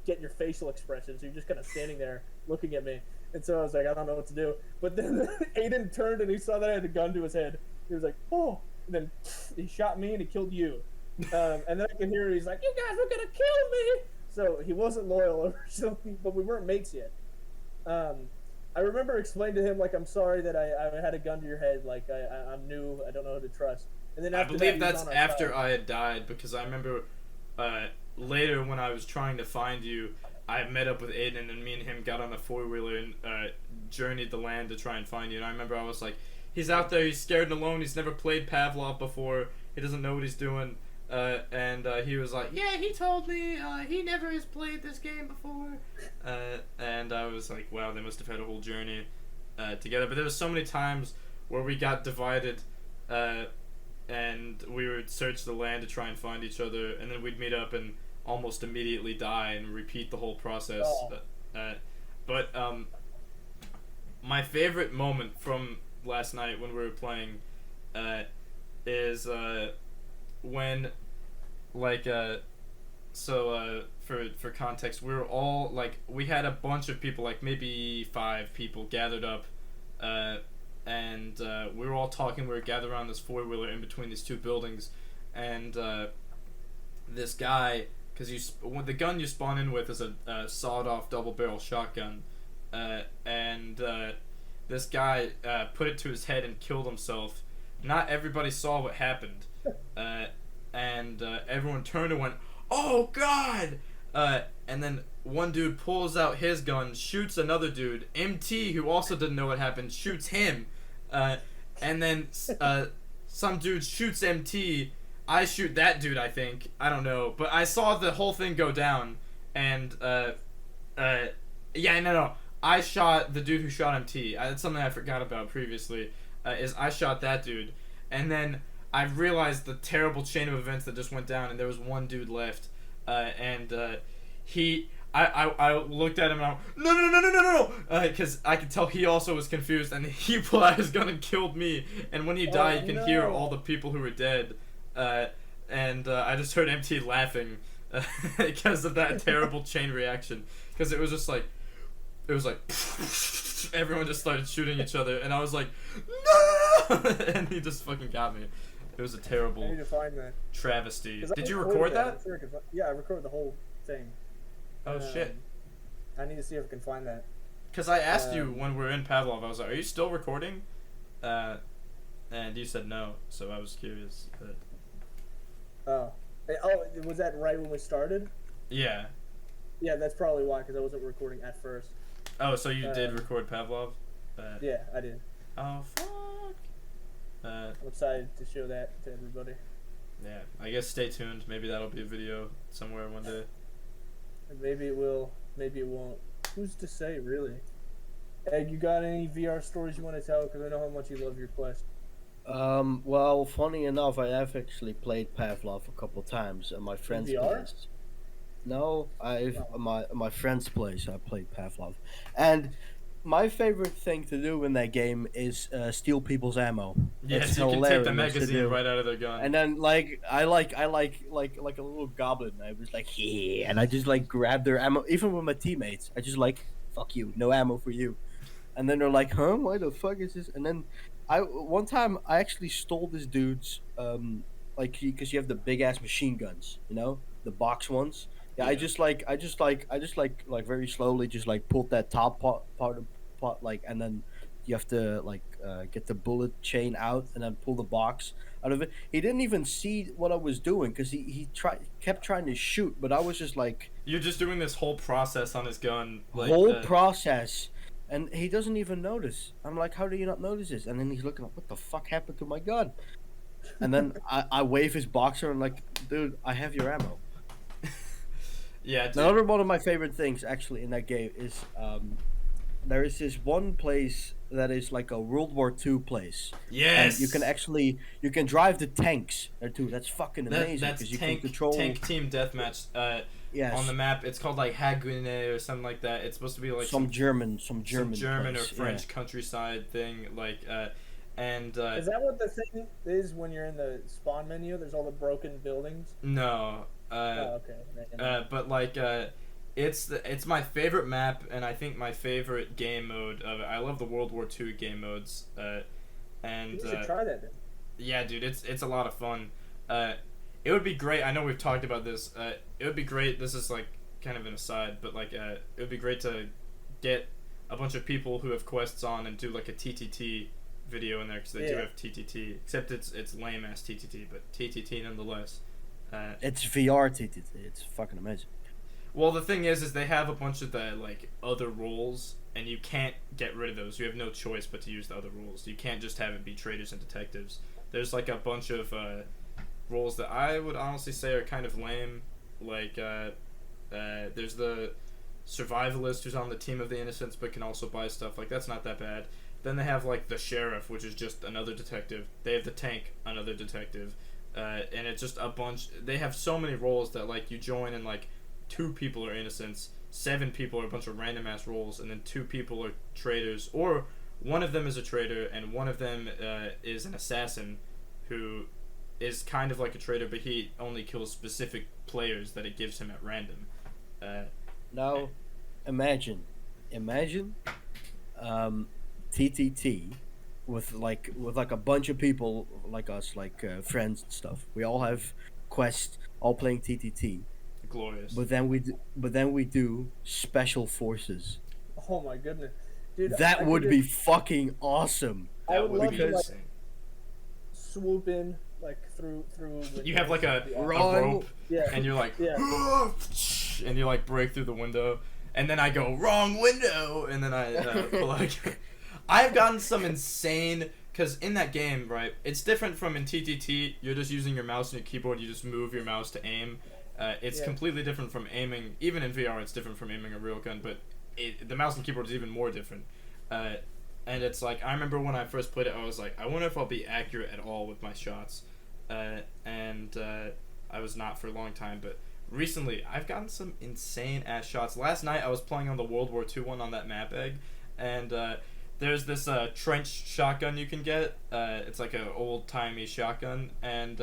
get your facial expression, so you're just kind of standing there looking at me. And so I was like, I don't know what to do. But then Aiden turned and he saw that I had a gun to his head. He was like, oh. And then he shot me and he killed you. And then I could hear he's like, you guys were going to kill me. So he wasn't loyal originally, but we weren't mates yet. I remember explaining to him, like, I'm sorry that I had a gun to your head. Like, I'm new. I don't know who to trust. And then after I believe that, that's after I had died, because I remember later when I was trying to find you, I met up with Aiden, and me and him got on a four-wheeler and journeyed the land to try and find you. And I remember I was like, he's out there, he's scared and alone, he's never played Pavlov before, he doesn't know what he's doing. And he was like, yeah, he told me he never has played this game before. And I was like, wow, they must have had a whole journey together. But there was so many times where we got divided, and we would search the land to try and find each other, and then we'd meet up and almost immediately die and repeat the whole process. But my favorite moment from last night when we were playing is when, like, for context, we were all, like, we had a bunch of people, like maybe 5 people gathered up, and we were all talking. We were gathered around this four-wheeler in between these 2 buildings, and this guy, because the gun you spawn in with is a sawed-off double-barrel shotgun, and this guy put it to his head and killed himself. Not everybody saw what happened, and everyone turned and went, "Oh God!" And then one dude pulls out his gun, shoots another dude. MT, who also didn't know what happened, shoots him, and then some dude shoots MT. I shoot that dude, I think. I don't know. But I saw the whole thing go down, and, yeah, no. I shot the dude who shot MT. That's something I forgot about previously, is I shot that dude. And then I realized the terrible chain of events that just went down, and there was one dude left, and I looked at him and I went, no, because I could tell he also was confused, and he pulled out his gun and killed me. And when he died, you can hear all the people who were dead. And I just heard MT laughing because of that terrible chain reaction. Because it was just like, everyone just started shooting each other, and I was like, no! And he just fucking got me. It was a terrible I need to find that. Travesty. Did you record that? Yeah, I recorded the whole thing. Oh shit. I need to see if I can find that. Because I asked you when we were in Pavlov, I was like, are you still recording? And you said no, so I was curious. But... Oh, was that right when we started? Yeah. Yeah, that's probably why, because I wasn't recording at first. Oh, so you did record Pavlov? Yeah, I did. Oh, fuck. I'm excited to show that to everybody. Yeah, I guess stay tuned. Maybe that'll be a video somewhere one day. Maybe it will. Maybe it won't. Who's to say, really? Egg, you got any VR stories you want to tell? Because I know how much you love your Quest. Well, funny enough, I have actually played Pavlov a couple times at my friend's VR? place. No, my friend's place. I played Pavlov, and my favorite thing to do in that game is steal people's ammo. Yes, It's you can take the hilarious to magazine do. right out of their gun. And then I like a little goblin. I was like, yeah, and I just like grab their ammo, even with my teammates. I just like, fuck you, no ammo for you. And then they're like, huh, why the fuck is this? And then one time I actually stole this dude's because you have the big ass machine guns, the box ones. Yeah, Yeah. I just like very slowly just like pulled that top part like, and then you have to like get the bullet chain out and then pull the box out of it. He didn't even see what I was doing because he kept trying to shoot, but I was just like You're just doing this whole process on his gun. Like, whole process, and he doesn't even notice. I'm like, how do you not notice this? And then he's looking like, what the fuck happened to my gun? And then I wave his boxer and like, dude, I have your ammo. Yeah, dude. Another one of my favorite things actually in that game is there is this one place that is like a World War II place. Yes. And you can drive the tanks there too. That's fucking amazing That's because you tank, can control. tank team deathmatch. Yes. On the map, it's called like Haguenay or something like that. It's supposed to be like some German place, or French yeah. countryside thing. Like, and Is that what the thing is when you're in the spawn menu? There's all the broken buildings. no. Oh, okay. But like, it's my favorite map, and I think my favorite game mode of it. I love the World War II game modes. And You should try that then. yeah, dude, it's a lot of fun. It would be great. I know we've talked about this. It would be great. This is like kind of an aside, but like, it would be great to get a bunch of people who have quests on and do like a TTT video in there because they do have TTT. Except it's lame ass TTT, but TTT nonetheless. It's VR TTT. It's fucking amazing. Well, the thing is they have a bunch of the like other roles, and you can't get rid of those. You have no choice but to use the other roles. You can't just have it be traders and detectives. There's like a bunch of roles that I would honestly say are kind of lame. Like there's the survivalist who's on the team of the innocents but can also buy stuff. Like, that's not that bad. Then they have like the sheriff, which is just another detective. They have the tank, another detective. And it's just a bunch. They have so many roles that like you join and like 2 people are innocents, 7 people are a bunch of random ass roles, and then 2 people are traitors, or one of them is a traitor and one of them is an assassin who is kind of like a traitor, but he only kills specific players that it gives him at random. Now, imagine, TTT with like a bunch of people like us, like friends and stuff. We all have quests, all playing TTT. Glorious. But then we do special forces. Oh my goodness, dude! That would be fucking awesome. I would love to like insane. swoop in like through. You have like a Run. rope, Yeah. and you're like, Yeah. and you like break through the window, and then I go wrong window, and then I like, I've gotten some insane. Because in that game, right, it's different from in TTT. You're just using your mouse and your keyboard. You just move your mouse to aim. It's completely different from aiming. Even in VR, it's different from aiming a real gun. But the mouse and keyboard is even more different. And it's like, I remember when I first played it, I was like, I wonder if I'll be accurate at all with my shots. And I was not for a long time. But recently, I've gotten some insane ass shots. Last night, I was playing on the World War II one on that map egg. And there's this trench shotgun you can get. It's like an old-timey shotgun, and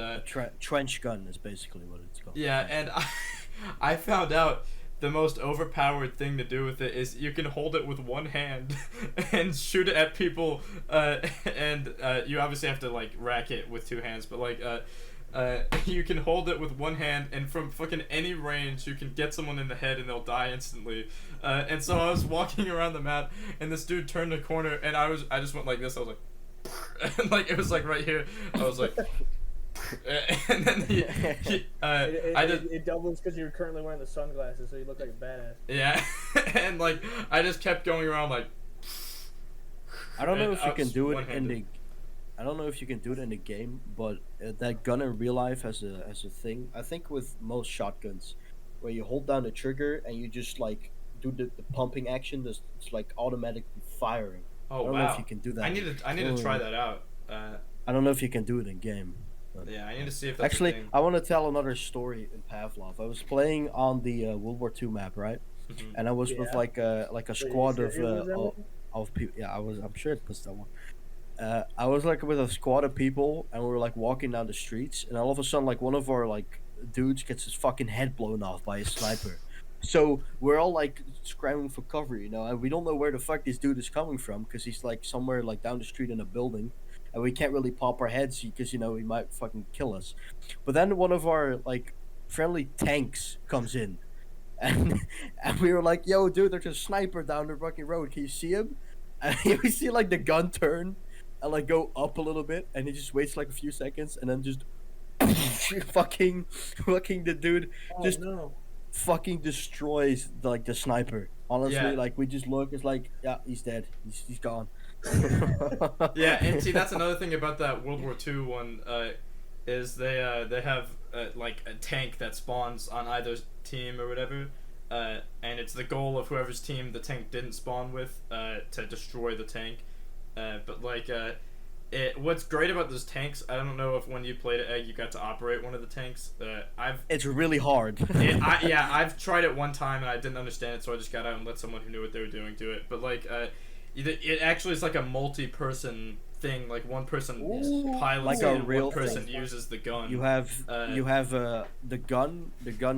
Trench gun is basically what it's called. yeah, and I found out the most overpowered thing to do with it is you can hold it with one hand and shoot it at people, and you obviously have to like rack it with 2 hands, but like you can hold it with one hand, and from fucking any range you can get someone in the head and they'll die instantly. And so I was walking around the map, and this dude turned a corner, and I just went like this. I was like, and like it was like right here. I was like, and then it doubles because you're currently wearing the sunglasses, so you look like a badass. Yeah, and like I just kept going around like. I don't know And if you can do it in one-handed. the. I don't know if you can do it in the game, but that gun in real life has a thing. I think with most shotguns, where you hold down the trigger and you just like do the pumping action. It's like automatically firing. Oh I don't know if you wow! can do that. I need to try that out. I don't know if you can do it in game. But... Yeah, I need to see if that's a Actually, thing. I want to tell another story in Pavlov. I was playing on the World War II map, right? Mhm. And I was with Yeah. like a Wait, squad you said it was that one? of people. Yeah, I was. I'm sure it was that one. I was like with a squad of people, and we were like walking down the streets, and all of a sudden, like one of our like dudes gets his fucking head blown off by a sniper. So we're all like scrambling for cover, you know, and we don't know where the fuck this dude is coming from because he's like somewhere like down the street in a building, and we can't really pop our heads because you know he might fucking kill us. But then one of our like friendly tanks comes in, and and we were like, "Yo, dude, there's a sniper down the fucking road. Can you see him?" And we see like the gun turn and like go up a little bit, and he just waits like a few seconds, and then just fucking the dude Oh just no. fucking destroys the sniper. Honestly, Yeah. like we just look, it's like, yeah, he's dead. He's gone. Yeah, and see that's another thing about that World War II one, is they have like a tank that spawns on either team or whatever, and it's the goal of whoever's team the tank didn't spawn with, to destroy the tank, but like what's great about those tanks, I don't know if when you played Egg you got to operate one of the tanks. It's really hard. I've tried it one time and I didn't understand it, so I just got out and let someone who knew what they were doing do it. But like, it actually is like a multi-person thing. Like one person pilots Like it a and real one person thing. uses the gun. You have the gun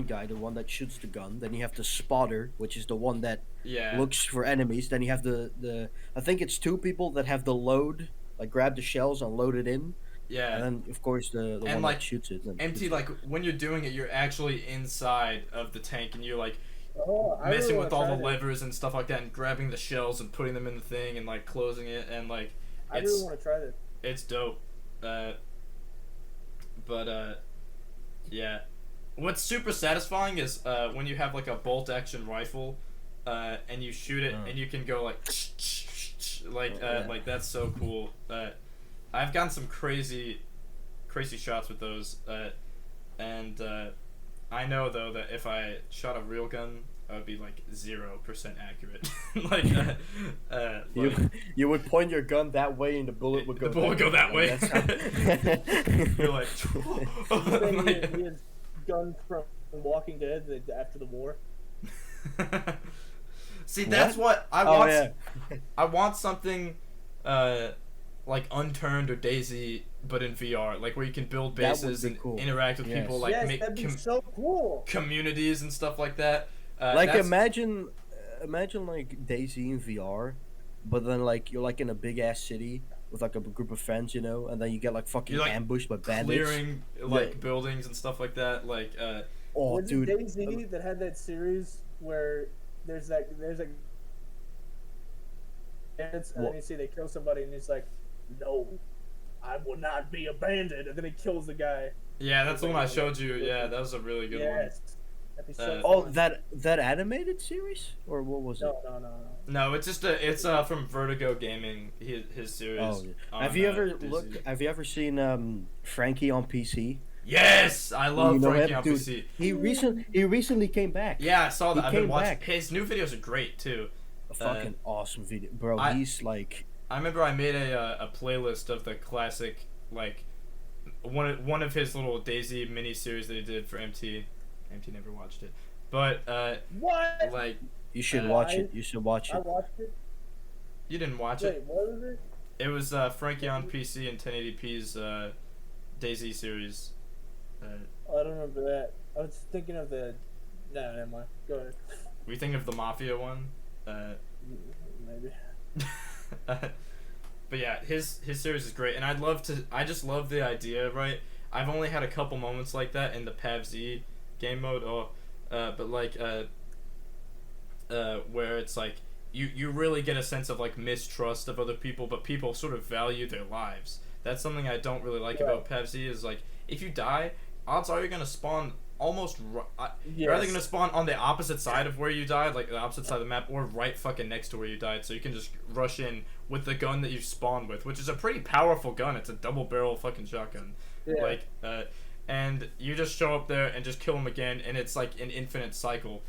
guy, the one that shoots the gun. Then you have the spotter, which is the one that yeah. looks for enemies. Then you have the I think it's two people that have the load, like grab the shells and load it in. Yeah. And then of course the one like, that shoots it. Empty, like when you're doing it, you're actually inside of the tank and you're like Oh, I messing really with wanna all try the that. levers and stuff like that, and grabbing the shells and putting them in the thing and like closing it, and like I really want to try this. it's dope. But yeah. What's super satisfying is when you have like a bolt action rifle, and you shoot it and you can go like like that's so cool. I've gotten some crazy shots with those, and I know though that if I shot a real gun, I would be like 0% accurate. like, you would point your gun that way and the bullet would go. The bullet would go that way. That's how... You're like, He has guns from Walking Dead after the war. See, that's what I Oh, want. yeah. I want something, like Unturned or Daisy, but in VR, like where you can build That would bases be and cool. interact with Yes. people, like yes, make that'd be so cool. communities and stuff like that. Like that's- imagine like Daisy in VR, but then like you're like in a big ass city with like a group of friends, you know, and then you get like fucking You're, like, ambushed by bandits. clearing like buildings and stuff like that. Like, Oh, Was dude. it Daisy that had that series where there's a and then you see they kill somebody and he's like, no, I will not be abandoned, and then he kills the guy. yeah, that's the one I showed you. Yeah, that was a really good one. Yes. That'd be so Oh, fun. that animated series or what was it? No. No, it's just it's from Vertigo Gaming, his series. Oh, yeah. on, Have you ever Disney. Have you ever seen Frankie on PC? Yes, I love You know Frankie him? on Dude, PC. He recently came back. Yeah, I saw that. He I've been came watching. back. His new videos are great too. A fucking awesome video, bro. He's like, I remember I made a playlist of the classic, like one of his little Daisy mini series that he did for MT. MT never watched it, but What? like you should Uh, watch it. You should watch I it. watched it. you didn't watch Wait, it. what was it? It was Frankie on PC and 1080p's Daisy series. Oh, I don't remember that. I was thinking of the. No, never mind. Go ahead. We think of the Mafia one. Maybe. But yeah, his series is great, and I just love the idea, right? I've only had a couple moments like that in the PAVZ game mode, but like where it's like you really get a sense of like mistrust of other people, but people sort of value their lives. That's something I don't really like about PAVZ is like if you die, odds are you're gonna spawn almost you're either gonna spawn on the opposite side of where you died, like the opposite side of the map, or right fucking next to where you died, so you can just rush in with the gun that you spawned with, which is a pretty powerful gun. It's a double barrel fucking shotgun. Yeah. Like and you just show up there and just kill them again, and it's like an infinite cycle.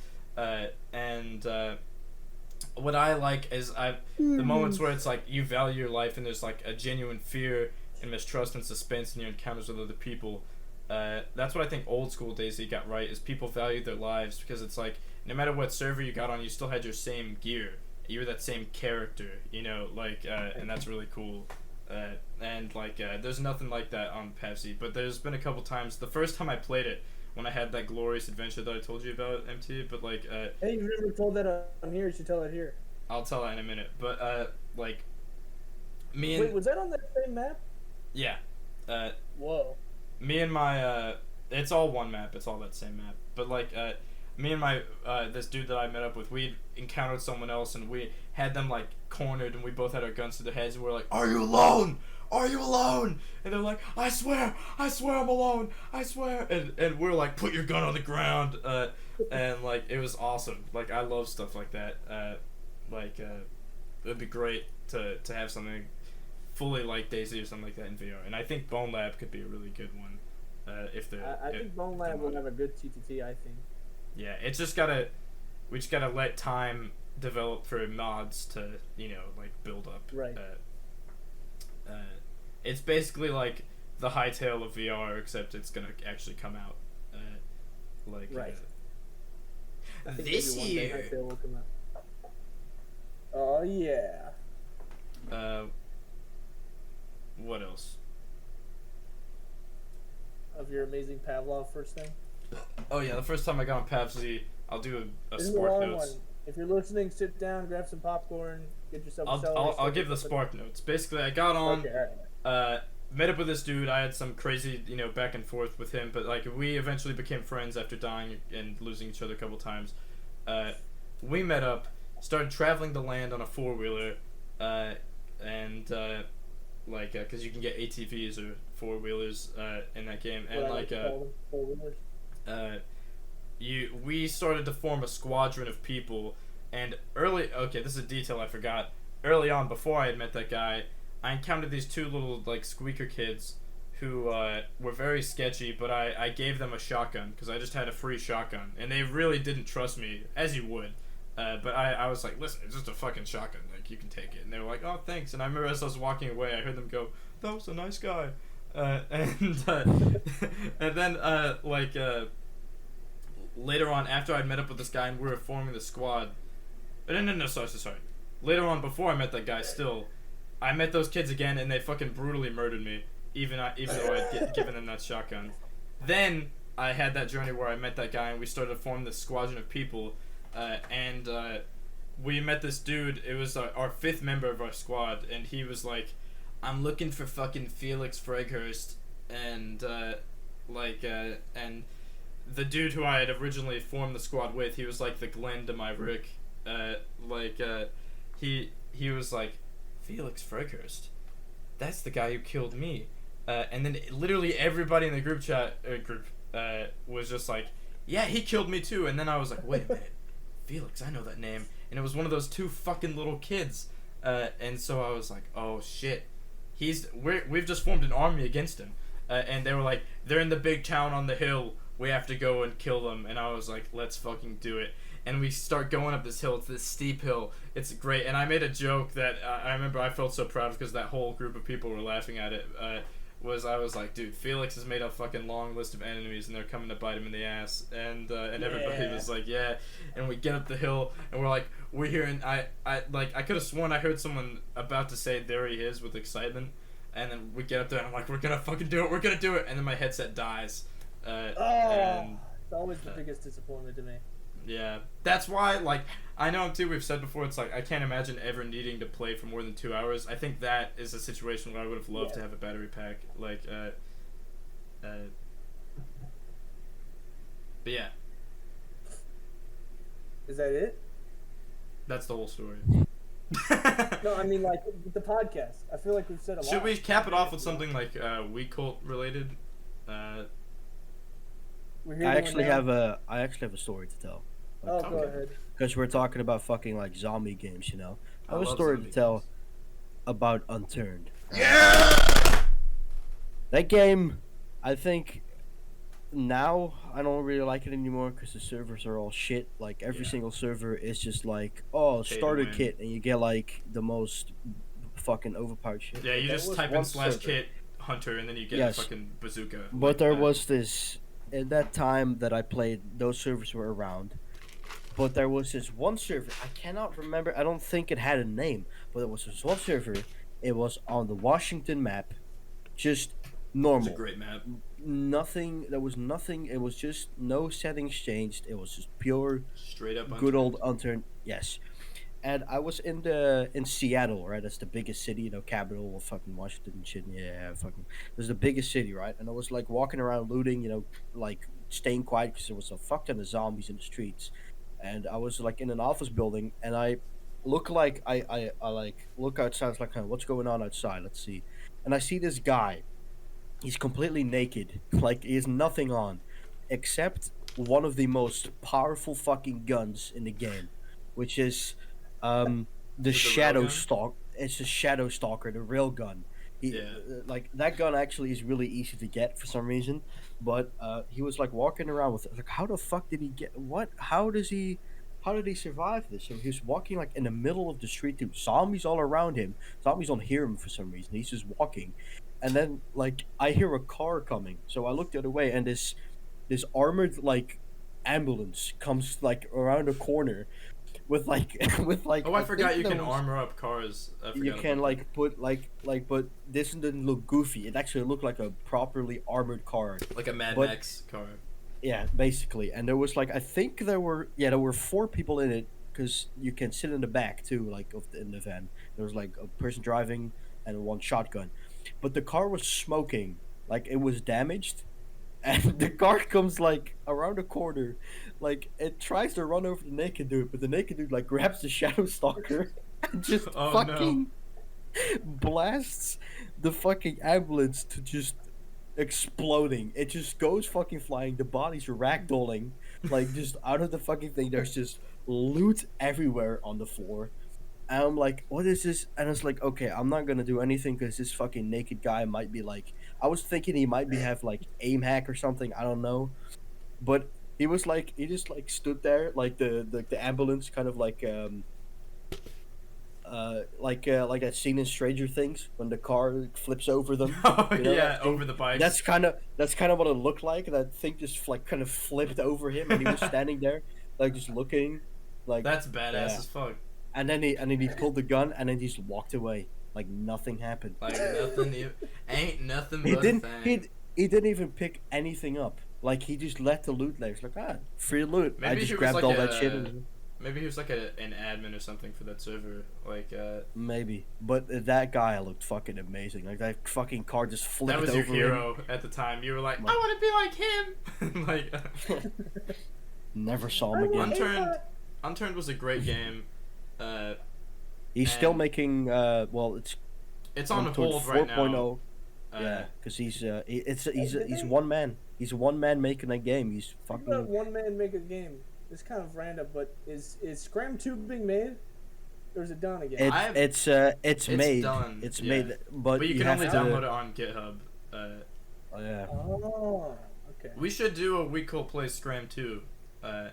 What I like is the moments where it's like you value your life and there's like a genuine fear and mistrust and suspense in your encounters with other people. That's what I think old school DayZ got right, is people valued their lives, because it's like no matter what server you got on, you still had your same gear. You were that same character, you know, like, and that's really cool. And like, there's nothing like that on PUBG, but there's been a couple times. The first time I played it, when I had that glorious adventure that I told you about, MT, but like, hey, you've never told that on here. You should tell it here. I'll tell that in a minute. But like, me and wait, was that on that same map? yeah, Whoa. me and my it's all one map. It's all that same map. But like, me and my this dude that I met up with, we encountered someone else, and we had them like cornered, and we both had our guns to their heads, and we're like, "Are you alone? Are you alone?" And they're like, I swear I'm alone, I swear." And we're like, "Put your gun on the ground." And like, it was awesome. Like, I love stuff like that. It'd be great to have something fully like DayZ or something like that in VR. And I think Bone Lab could be a really good one. If they're, I think Bone Lab will have a good TTT. I think. Yeah, we just gotta let time develop for mods to, you know, like build up. Right. It's basically like the Hightail of VR, except it's gonna actually come out. Right. I think This maybe one day year. Hightail will come out. Oh yeah. What else? Of your amazing Pavlov first thing. Oh yeah, the first time I got on PUBG, I'll do a This is a Spark long Notes. one. If you're listening, sit down, grab some popcorn, get yourself a celery I'll stick give or the something. Spark Notes. Basically, I got on. Okay, alright. Met up with this dude. I had some crazy, you know, back and forth with him, but like we eventually became friends after dying and losing each other a couple times. We met up, started traveling the land on a 4-wheeler, because you can get ATVs or 4-wheelers in that game, and What I like to call them, four-wheelers. we started to form a squadron of people, and this is a detail I forgot. Early on, before I had met that guy, I encountered these two little like squeaker kids who were very sketchy, but I gave them a shotgun because I just had a free shotgun, and they really didn't trust me, as you would. But I was like, "Listen, it's just a fucking shotgun, like you can take it." And they were like, "Oh, thanks." And I remember as I was walking away, I heard them go, "That was a nice guy," and then later on, after I'd met up with this guy and we were forming the squad. No, sorry. Later on, before I met that guy, still, I met those kids again, and they fucking brutally murdered me, even though I'd given them that shotgun. Then I had that journey where I met that guy, and we started to form this squadron of people, and we met this dude. It was our 5th member of our squad, and he was like, "I'm looking for fucking Felix Freghurst," and and the dude who I had originally formed the squad with, he was like the Glenn to my Rick. He was like, "Felix Freghurst, that's the guy who killed me," and then literally everybody in the group was just like, "Yeah, he killed me too." And then I was like, "Wait a minute, Felix, I know that name," and it was one of those 2 fucking little kids, and so I was like, "Oh shit, we've just formed an army against him," and they were like, "They're in the big town on the hill. We have to go and kill them." And I was like, "Let's fucking do it." And we start going up this hill. It's this steep hill. It's great. And I made a joke that I remember I felt so proud because that whole group of people were laughing at it. I was like, "Dude, Felix has made a fucking long list of enemies, and they're coming to bite him in the ass." And everybody was like, "Yeah." And we get up the hill, and we're hearing. I could have sworn I heard someone about to say, "There he is," with excitement. And then we get up there, and I'm like, "We're gonna fucking do it. We're gonna do it." And then my headset dies. It's always the biggest disappointment to me. Yeah, that's why, like, I know too, we've said before, it's like, I can't imagine ever needing to play for more than 2 hours. I think that is a situation where I would have loved to have a battery pack, like, but yeah. Is that it? That's the whole story. No, I mean, like, the podcast. I feel like we've said a lot. Should we cap it off with something, like, Weak Cult related? We're here I going actually down. have a story to tell. Oh, go Okay. ahead. Because we're talking about fucking like zombie games, you know. I I have a love story to zombie tell games. about Unturned. Yeah. That game, I think now I don't really like it anymore because the servers are all shit. Like every Yeah. single server is just like, oh, Pay to starter win. kit, and you get like the most fucking overpowered shit. Yeah, But you there just was type in one slash server. kit hunter and then you get a Yes, fucking bazooka. but Like there that. was this in that time that I played. Those servers were around. But there was this one server, I cannot remember, I don't think it had a name, but there was this one server, it was on the Washington map, just It was a normal. great map. Nothing, there was nothing, it was just no settings changed, it was just pure, Straight up good unturned. old Unturned, yes. And I was in Seattle, right? That's the biggest city, you know, capital of fucking Washington and shit. Yeah, fucking. That's the biggest city, right? And I was like walking around looting, you know, like staying quiet because there was a fuck ton of zombies in the streets. And I was like in an office building, and I look like I like look outside. I was like, "Huh, what's going on outside? Let's see." And I see this guy. He's completely naked, like he has nothing on, except one of the most powerful fucking guns in the game, which is the Is it the Shadow railgun? Stalk. It's a Shadow Stalker, the real gun. Yeah. Like that gun actually is really easy to get for some reason, but he was like walking around with it. Like, how the fuck did he get what? How does he? How did he survive this? So he was walking like in the middle of the street, too. Zombies all around him. Zombies don't hear him for some reason. He's just walking, and then like I hear a car coming, so I look the other way, and this armored like ambulance comes like around a corner with like with like Oh, I forgot think you there can was- armor up cars. I you forgot can about like put like but this didn't look goofy. It actually looked like a properly armored car. that. Like a Mad but- Max car. Yeah, basically. And there was like I think there were 4 people in it because you can sit in the back too, like in the van. There was like a person driving and one shotgun, but the car was smoking, like it was damaged, and the car comes like around a corner, like it tries to run over the naked dude, but the naked dude like grabs the shadow stalker and just Oh, fucking blasts the fucking ambulance to just exploding. It just goes fucking flying. The bodies are ragdolling, like just out of the fucking thing. There's just loot everywhere on the floor. And I'm like, what is this? And it's like, okay, I'm not gonna do anything because this fucking naked guy might be like, I was thinking he might be have like aim hack or something. I don't know, but he was like, he just like stood there, like the ambulance, kind of like that scene in Stranger Things when the car flips over them. Oh You know yeah, that thing? over the bikes. That's kind of what it looked like. That thing just like kind of flipped over him, and he was standing there, like just looking, like That's badass yeah. as fuck. And then he pulled the gun, and then he just walked away, like nothing happened. Like nothing. Ain't nothing He but didn't a he, thing. he didn't even pick anything up. Like he just let the loot there. He's like, free loot. I Maybe just he was grabbed like all a- that shit. And, Maybe he was like an admin or something for that server. Like maybe, but that guy looked fucking amazing. Like that fucking car just flipped that was over your hero at the time. You were like, Like- I want to be like him. Like him. Never saw him again. Unturned was a great game. He's still and- making. Well, It's on toward hold right 4.0. now. Yeah, because he's one man. He's one man making a game. He's Think about fucking. one man make a game. It's kind of random, but is Scram 2 being made? Or is it done again? It's made. done, It's yeah. made, but You can have only to. download it on GitHub. Oh, yeah. Oh, okay. We should do a We Cool Play Scram 2. I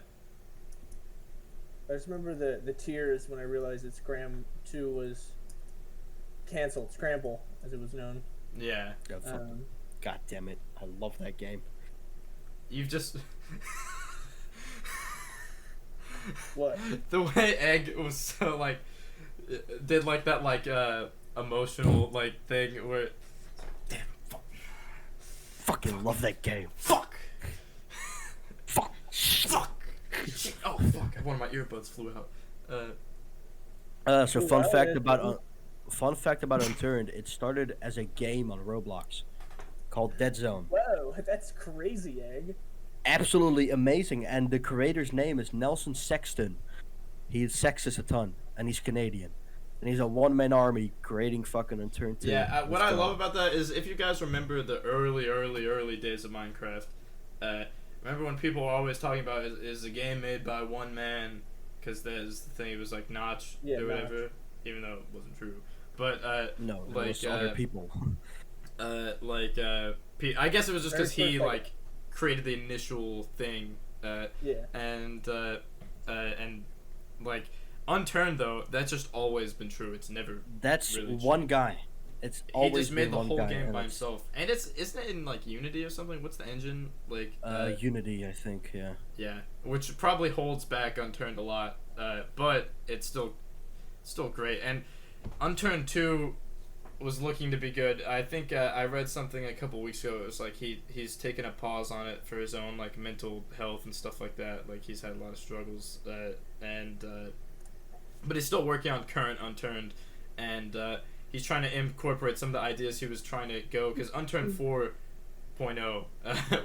just remember the tears when I realized that Scram 2 was canceled. Scramble, as it was known. Yeah. God damn it! I love that game. You've just... What? The way Egg was so, like... Did, like, that, like, emotional, like, thing where... Damn, fuck. Fucking love that game. Fuck! Fuck. Fuck! Shit. Oh, fuck. One of my earbuds flew out. So Ooh, fun wow, fact yeah, about dude. fun fact about Unturned. It started as a game on Roblox called Dead Zone. Whoa, that's crazy, Egg. Absolutely amazing, and the creator's name is Nelson Sexton. He sexes a ton, and he's Canadian, and he's a one-man army creating fucking Unturned 2. Yeah, what I Let's go. love about that is if you guys remember the early days of Minecraft, remember when people were always talking about is a game made by one man, because there's the thing, it was like Notch or whatever, Notch. even though it wasn't true. But No, it like was other people. I guess it was just because he like created the initial thing. Yeah. And like Unturned though, that's just always been true. It's never. That's really one true. guy. It's He always just made been the one whole guy, game and by it's, himself, and isn't it in like Unity or something? What's the engine like? Unity, I think. Yeah. Yeah, which probably holds back Unturned a lot, but it's still great. And Unturned 2 was looking to be good. I think I read something a couple weeks ago. It was like he's taken a pause on it for his own like mental health and stuff like that. Like he's had a lot of struggles, but he's still working on current Unturned, and he's trying to incorporate some of the ideas he was trying to go, because Unturned 4.0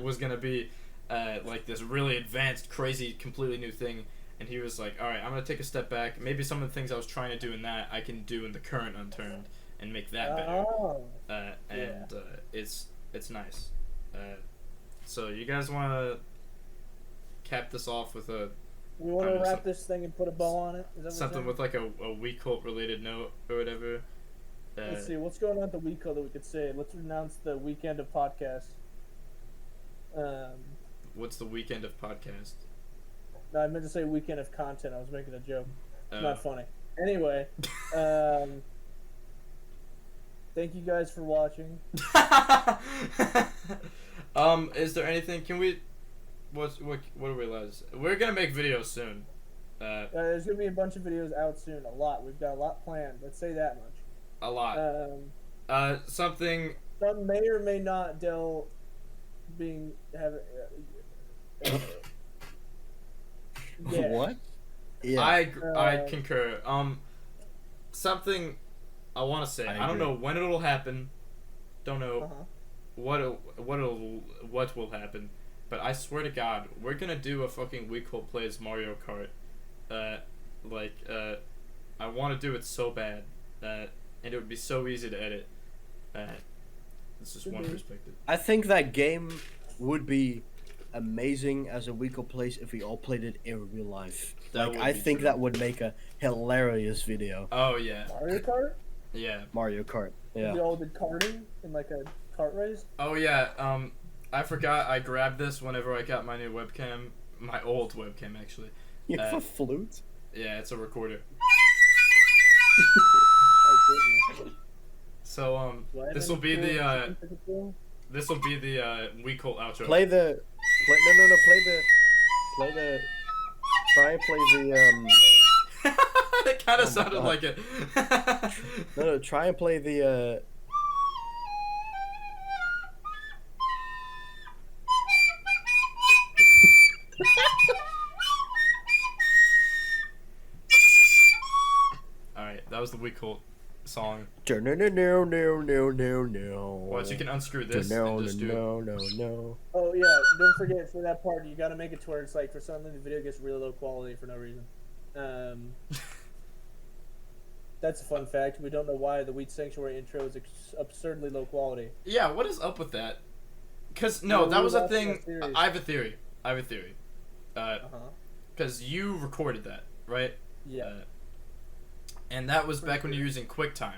was gonna be like this really advanced, crazy, completely new thing. And he was like, all right, I'm going to take a step back. Maybe some of the things I was trying to do in that, I can do in the current Unturned and make that better. It's nice. So you guys want to cap this off with a... We want to wrap this thing and put a bow on it? Is that something with like a Weak Cult related note or whatever. Let's see, what's going on at the Weak Cult that we could say? Let's announce the weekend of podcasts. What's the weekend of podcast? No, I meant to say weekend of content. I was making a joke. It's Oh. not funny. Anyway, thank you guys for watching. Is there anything? Can we? What are we allowed to say? We're gonna make videos soon. There's gonna be a bunch of videos out soon. A lot. We've got a lot planned. Let's say that much. A lot. Something. Some may or may not have. Yeah. What? Yeah. I concur. Something I want to say. I don't agree. know when it'll happen. Don't know Uh-huh. what will happen. But I swear to God, we're gonna do a fucking Weak Cult Plays Mario Kart. I want to do it so bad. And it would be so easy to edit. This is one perspective. I think that game would be amazing as a Week of Place if we all played it in real life. That Like, would I be think true. that would make a hilarious video. Oh yeah, Mario Kart? yeah. Mario Kart. Yeah. We all did karting in like a kart race? Oh yeah. I forgot I grabbed this whenever I got my new webcam. My old webcam actually. You have a flute? Yeah, it's a recorder. Oh, goodness. So this will be the Weak Cult outro. Play the try and play the It kind of Oh my sounded God. like it. no, try and play the All right, that was the Weak Cult song. no. Watch, you can unscrew this No. and just do. Oh yeah, don't forget for that part you gotta make it to where it's like for some reason the video gets really low quality for no reason. That's a fun fact. We don't know why the Wheat Sanctuary intro is absurdly low quality. Yeah, what is up with that? Cause no, Yeah, that we was a watched thing. that series. I have a theory. Uh-huh. Cause you recorded that, right? Yeah. And that was back when you were using QuickTime.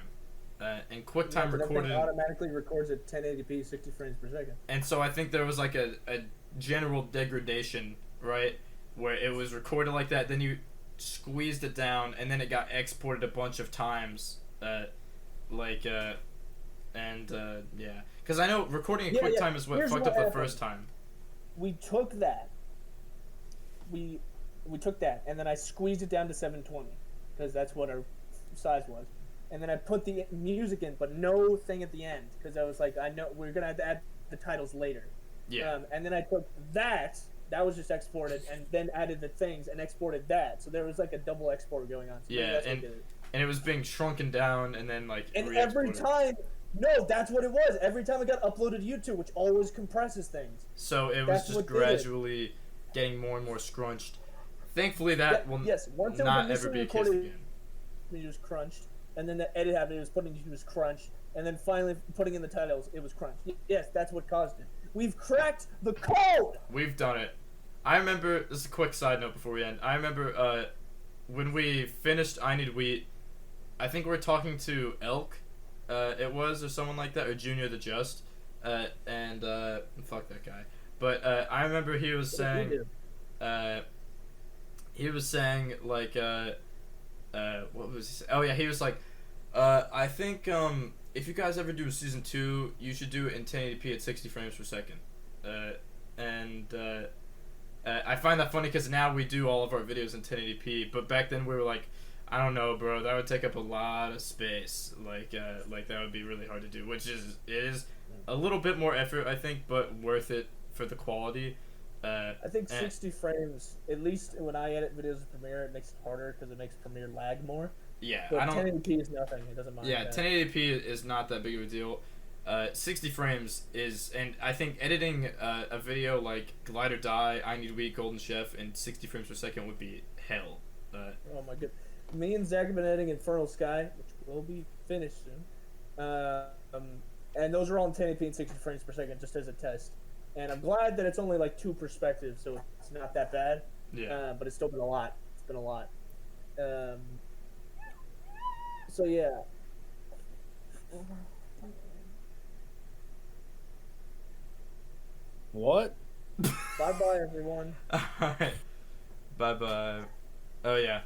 And QuickTime Yeah, but that thing recorded. automatically records at 1080p, 60 frames per second. And so I think there was like a general degradation, right? Where it was recorded like that, then you squeezed it down, and then it got exported a bunch of times. Yeah. Because I know recording in Yeah, QuickTime yeah. is what Here's fucked what up the happened. first time. We took that. We took that, and then I squeezed it down to 720, because that's what our size was. And then I put the music in, but no thing at the end, because I was like, I know we're gonna have to add the titles later. Yeah. And then I took that was just exported, and then added the things and exported that. So there was like a double export going on. So maybe Yeah, that's what and did it. and it was being shrunken down and then like And every re-exported. time, no, that's what it was. Every time it got uploaded to YouTube, which always compresses things. So it was That's just what did it. gradually getting more and more scrunched. Thankfully, that will Yes, once it was not ever initially be a case recorded, again. it was crunched, and then the edit happened, it was crunched, and then finally putting in the titles, it was crunched. Yes, that's what caused it. We've cracked the code. We've done it. I remember. This is a quick side note before we end. I remember when we finished I Need Wheat. I think we're talking to Elk. It was or someone like that, or Junior the Just. And fuck that guy. But I remember he was saying. He was saying like what was he saying? Oh yeah, he was like I think if you guys ever do a season 2, you should do it in 1080p at 60 frames per second. I find that funny because now we do all of our videos in 1080p, but back then we were like, I don't know, bro, that would take up a lot of space. Like that would be really hard to do, which is a little bit more effort, I think, but worth it for the quality. I think 60 frames, at least when I edit videos in Premiere, it makes it harder because it makes Premiere lag more. Yeah, but I don't. 1080p is nothing. It doesn't mind. Yeah, 1080p is not that big of a deal. 60 frames is, and I think editing a video like Glide or Die, I Need Wheat, Golden Chef, in 60 frames per second would be hell. Oh my god. Me and Zach have been editing Infernal Sky, which will be finished soon. And those are all in 1080p and 60 frames per second, just as a test. And I'm glad that it's only like 2 perspectives, so it's not that bad. Yeah. But it's still been a lot. It's been a lot. So yeah. What? Bye-bye, everyone. Alright. Bye-bye. Oh, yeah.